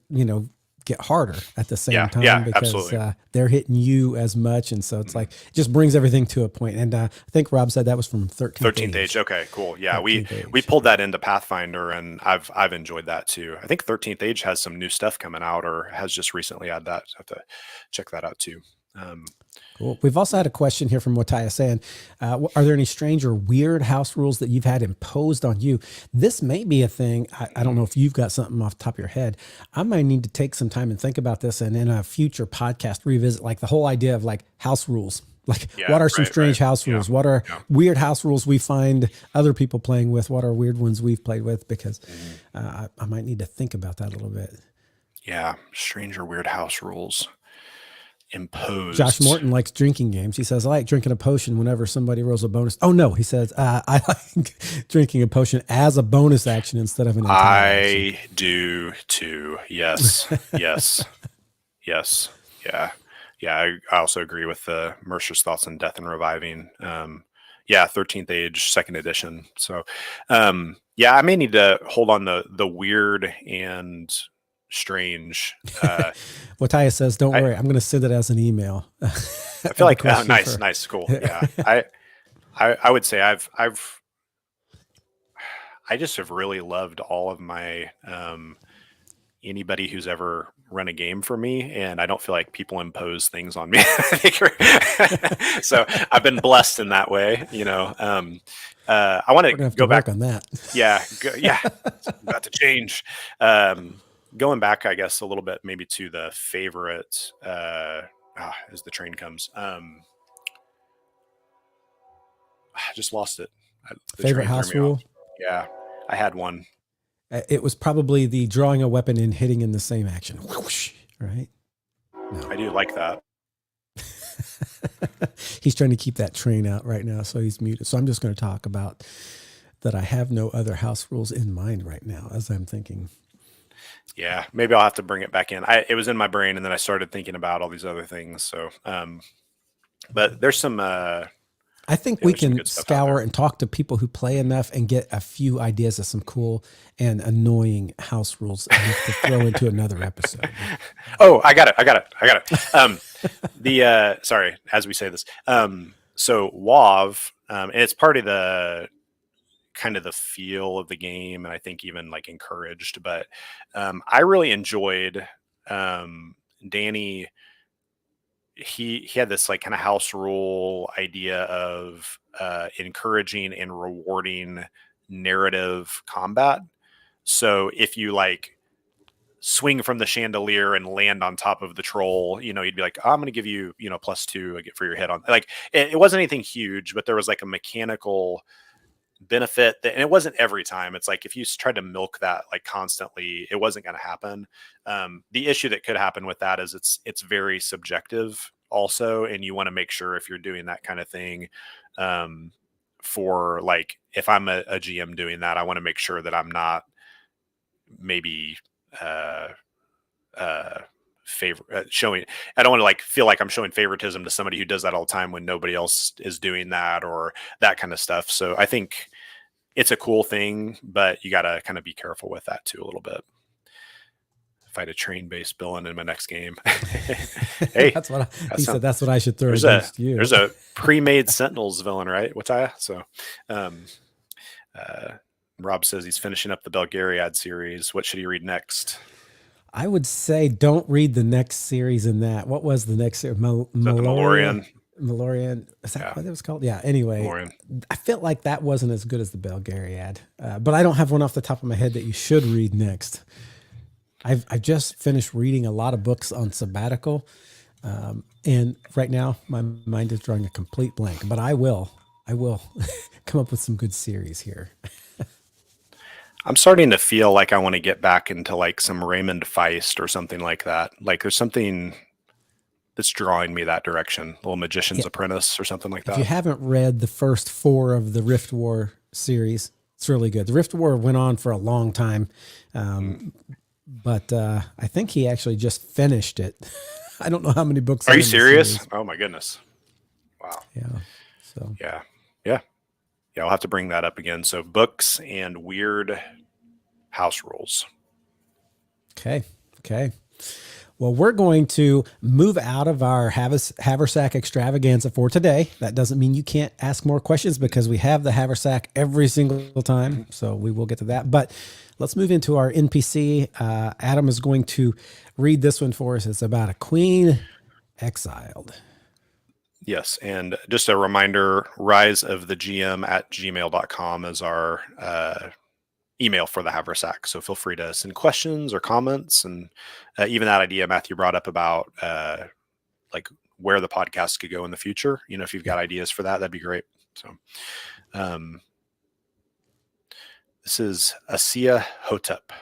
get harder at the same time because they're hitting you as much. And so it's like, it just brings everything to a point. And I think Rob said that was from 13th Age. Okay, cool. Yeah. We pulled that into Pathfinder and I've enjoyed that too. I think 13th Age has some new stuff coming out or has just recently had that. So I have to check that out too. Cool. We've also had a question here from Wataya saying, are there any strange or weird house rules that you've had imposed on you? This may be a thing. I don't know if you've got something off the top of your head. I might need to take some time and think about this and in a future podcast revisit like the whole idea of like house rules. Like what are some strange house rules? What are weird house rules we find other people playing with? What are weird ones we've played with? Because I might need to think about that a little bit. Yeah. Strange or weird house rules. Imposed. Josh Morton likes drinking games. He says, I like drinking a potion whenever somebody rolls a bonus. Oh, no. He says, I like drinking a potion as a bonus action instead of an entire action. I do too. Yes. Yes. Yes. Yeah. Yeah. I also agree with Mercer's thoughts on death and reviving. 13th Age, 2nd edition. So, I may need to hold on the weird and strange. Wataya says, don't worry, I'm going to send it as an email. I feel like nice, cool. Yeah. I would say I just have really loved all of my anybody who's ever run a game for me, and I don't feel like people impose things on me. So I've been blessed in that way, I want to go back on that. It's about to change. Going back, I guess, a little bit maybe to the favorite as the train comes. just lost it. The Favorite train threw house me off. rule? Yeah, I had one. It was probably the drawing a weapon and hitting in the same action. Whoosh, right? I do like that. He's trying to keep that train out right now, so he's muted. So I'm just going to talk about that. I have no other house rules in mind right now as I'm thinking. Yeah, maybe I'll have to bring it back in. It was in my brain, and then I started thinking about all these other things. So, but there's some. I think we can scour and talk to people who play enough and get a few ideas of some cool and annoying house rules to throw into another episode. Oh, I got it. Sorry, as we say this. So WoW, and it's part of the kind of the feel of the game, and I think even like encouraged, but I really enjoyed Danny. He had this like kind of house rule idea of encouraging and rewarding narrative combat. So if you like swing from the chandelier and land on top of the troll, you'd be like, oh, I'm going to give you, +2 for your hit on. Like it wasn't anything huge, but there was like a mechanical benefit and it wasn't every time. It's like if you tried to milk that like constantly, it wasn't going to happen. The issue that could happen with that is it's very subjective also, and you want to make sure if you're doing that kind of thing, for like if I'm a GM doing that, I want to make sure that I'm not maybe showing. I don't want to like feel like I'm showing favoritism to somebody who does that all the time when nobody else is doing that or that kind of stuff. So I think it's a cool thing, but you got to kind of be careful with that too a little bit. Fight a train-based villain in my next game. Hey, that's what he said. That's what I should throw against you. There's a pre-made Sentinels villain, right? What's that? So, Rob says he's finishing up the Belgariad series. What should he read next? I would say don't read the next series in that. What was the next series? Malorian. Is that what it was called? Yeah. Anyway, Malorian. I felt like that wasn't as good as the Belgariad, but I don't have one off the top of my head that you should read next. I've just finished reading a lot of books on sabbatical, and right now my mind is drawing a complete blank. But I will come up with some good series here. I'm starting to feel like I want to get back into like some Raymond Feist or something like that. Like there's something that's drawing me that direction. Little Magician's Apprentice or something like that. If you haven't read the first 4 of the Rift War series, it's really good. The Rift War went on for a long time, but I think he actually just finished it. I don't know how many books. Are you serious? Oh my goodness! Wow. Yeah. So. Yeah. I'll have to bring that up again. So books and weird house rules. Okay. Well, we're going to move out of our Haversack Extravaganza for today. That doesn't mean you can't ask more questions because we have the Haversack every single time. So we will get to that. But let's move into our NPC. Adam is going to read this one for us. It's about a queen exiled. Yes. And just a reminder, riseofthegm@gmail.com is our email for the Haversack. So feel free to send questions or comments. And even that idea Matthew brought up about like where the podcast could go in the future. If you've got ideas for that, that'd be great. So this is Asiya Hotep,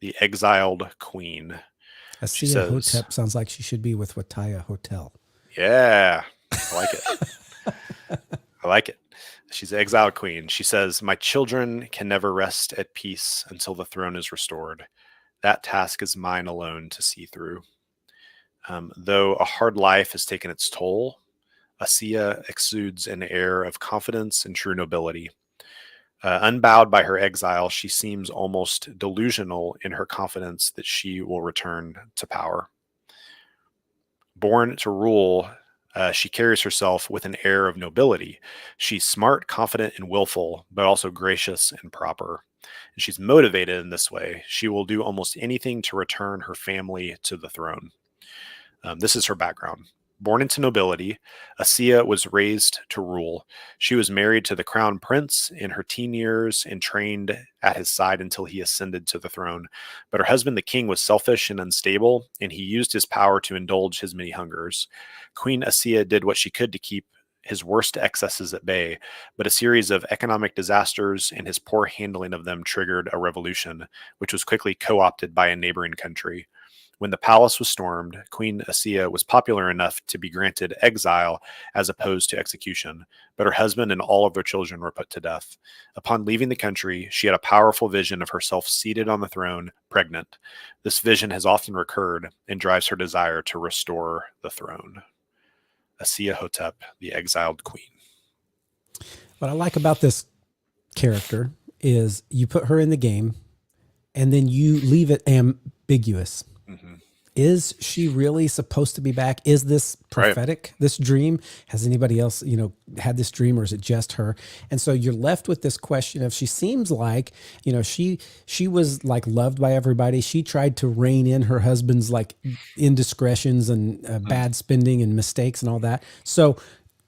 the exiled queen. Asiya Hotep sounds like she should be with Wataya Hotel. Yeah. I like it. She's the exiled queen. She says, "My children can never rest at peace until the throne is restored. That task is mine alone to see through. Though a hard life has taken its toll, Asiya exudes an air of confidence and true nobility. Unbowed by her exile, she seems almost delusional in her confidence that she will return to power. Born to rule, she carries herself with an air of nobility. She's smart, confident, and willful, but also gracious and proper. And she's motivated in this way. She will do almost anything to return her family to the throne." This is her background. Born into nobility, Asiya was raised to rule. She was married to the crown prince in her teen years and trained at his side until he ascended to the throne. But her husband, the king, was selfish and unstable, and he used his power to indulge his many hungers. Queen Asiya did what she could to keep his worst excesses at bay, but a series of economic disasters and his poor handling of them triggered a revolution, which was quickly co-opted by a neighboring country. When the palace was stormed, Queen Asiya was popular enough to be granted exile as opposed to execution, but her husband and all of their children were put to death. Upon leaving the country, she had a powerful vision of herself seated on the throne, pregnant. This vision has often recurred and drives her desire to restore the throne. Asiya Hotep, the exiled queen. What I like about this character is you put her in the game and then you leave it ambiguous. Mm-hmm. Is she really supposed to be back? Is this prophetic, this dream? Has anybody else, had this dream, or is it just her? And so you're left with this question of, she seems like, she was like loved by everybody. She tried to rein in her husband's like indiscretions and bad spending and mistakes and all that. So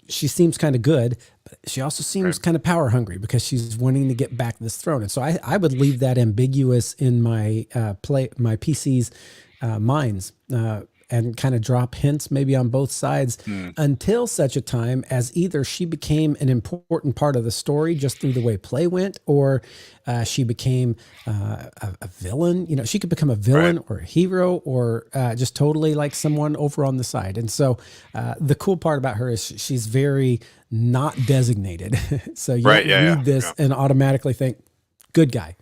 she seems kind of good, but she also seems kind of power hungry because she's wanting to get back this throne. And so I would leave that ambiguous in my my PC's minds and kind of drop hints maybe on both sides until such a time as either she became an important part of the story just through the way play went, or she became a villain. She could become a villain or a hero, or just totally like someone over on the side. And so the cool part about her is she's very not designated. So you read this and automatically think good guy,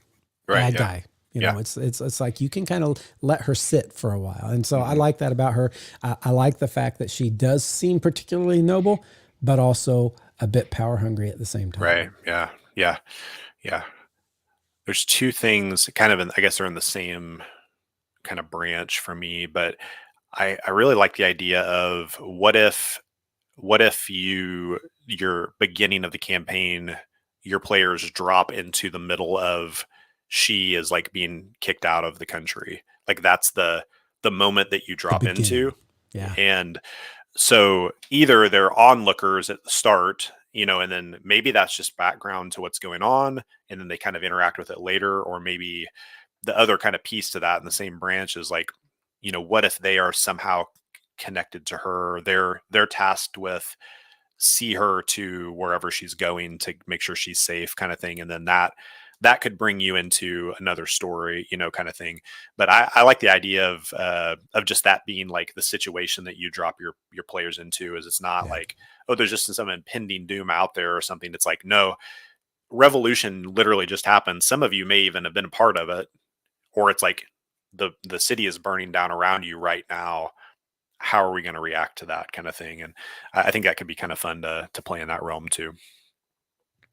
bad guy. It's like you can kind of let her sit for a while. And so I like that about her. I like the fact that she does seem particularly noble, but also a bit power hungry at the same time. Right. Yeah. There's two things kind of, I guess they're in the same kind of branch for me, but I really like the idea of what if your beginning of the campaign, your players drop into the middle of, she is like being kicked out of the country. Like that's the moment that you drop into. Yeah. And so either they're onlookers at the start, and then maybe that's just background to what's going on, and then they kind of interact with it later. Or maybe the other kind of piece to that in the same branch is like, what if they are somehow connected to her? They're tasked with see her to wherever she's going to make sure she's safe, kind of thing. And then that could bring you into another story, kind of thing. But I like the idea of just that being like the situation that you drop your players into. Is it's not like, oh, there's just some impending doom out there or something. It's like, no, revolution literally just happened. Some of you may even have been a part of it, or it's like the city is burning down around you right now. How are we going to react to that kind of thing? And I think that could be kind of fun to play in that realm too.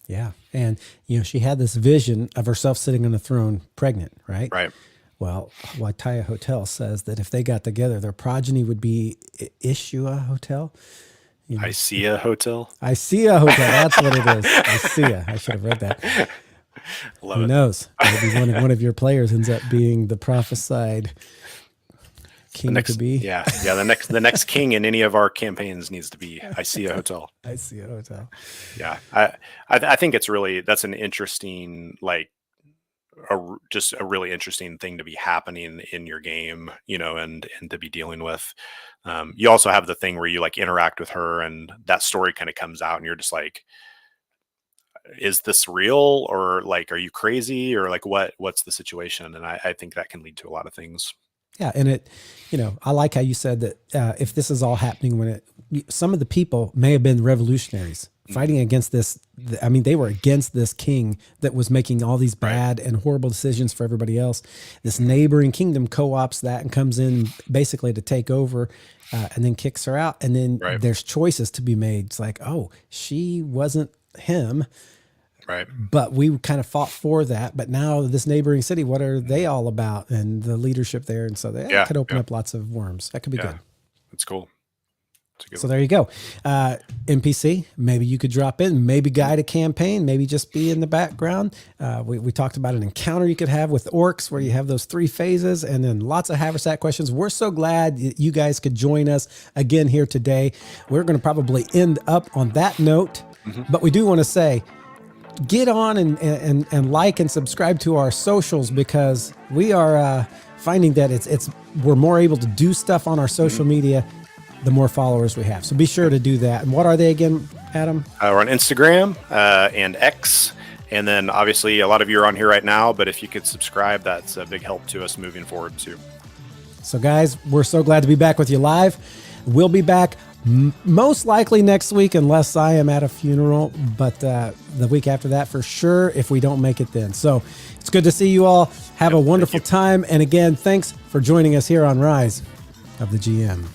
Yeah. And, she had this vision of herself sitting on a throne pregnant, right? Right. Well, Waitaya Hotel says that if they got together, their progeny would be Ishua Hotel. Isiya Hotel. Isiya Hotel. That's what it is. Isiya. I should have read that. Who knows? Maybe one of your players ends up being the prophesied king to be. Yeah. The next king in any of our campaigns needs to be Isiya Hotel. Isiya Hotel. Yeah. I think that's an interesting, like, just a really interesting thing to be happening in your game, and to be dealing with. You also have the thing where you like interact with her and that story kind of comes out and you're just like, is this real, or like, are you crazy, or like what's the situation? And I think that can lead to a lot of things. Yeah. And I like how you said that if this is all happening when some of the people may have been revolutionaries fighting against this. I mean, they were against this king that was making all these bad and horrible decisions for everybody else. This neighboring kingdom co-ops that and comes in basically to take over and then kicks her out. And then there's choices to be made. It's like, oh, she wasn't him. Right. But we kind of fought for that. But now this neighboring city, what are they all about? And the leadership there. And so that could open up lots of worms. That could be good. That's cool. So there you go. NPC, maybe you could drop in, maybe guide a campaign, maybe just be in the background. We talked about an encounter you could have with orcs where you have those 3 phases and then lots of Haversack questions. We're so glad you guys could join us again here today. We're going to probably end up on that note, but we do want to say, get on and like and subscribe to our socials, because we are finding that we're more able to do stuff on our social media the more followers we have. So be sure to do that. And what are they again, Adam? We're on Instagram and X. And then obviously a lot of you are on here right now, but if you could subscribe, that's a big help to us moving forward too. So guys, we're so glad to be back with you live. We'll be back most likely next week, unless I am at a funeral, but the week after that for sure, if we don't make it then. So it's good to see you all. Have a wonderful time. And again, thanks for joining us here on Rise of the GM.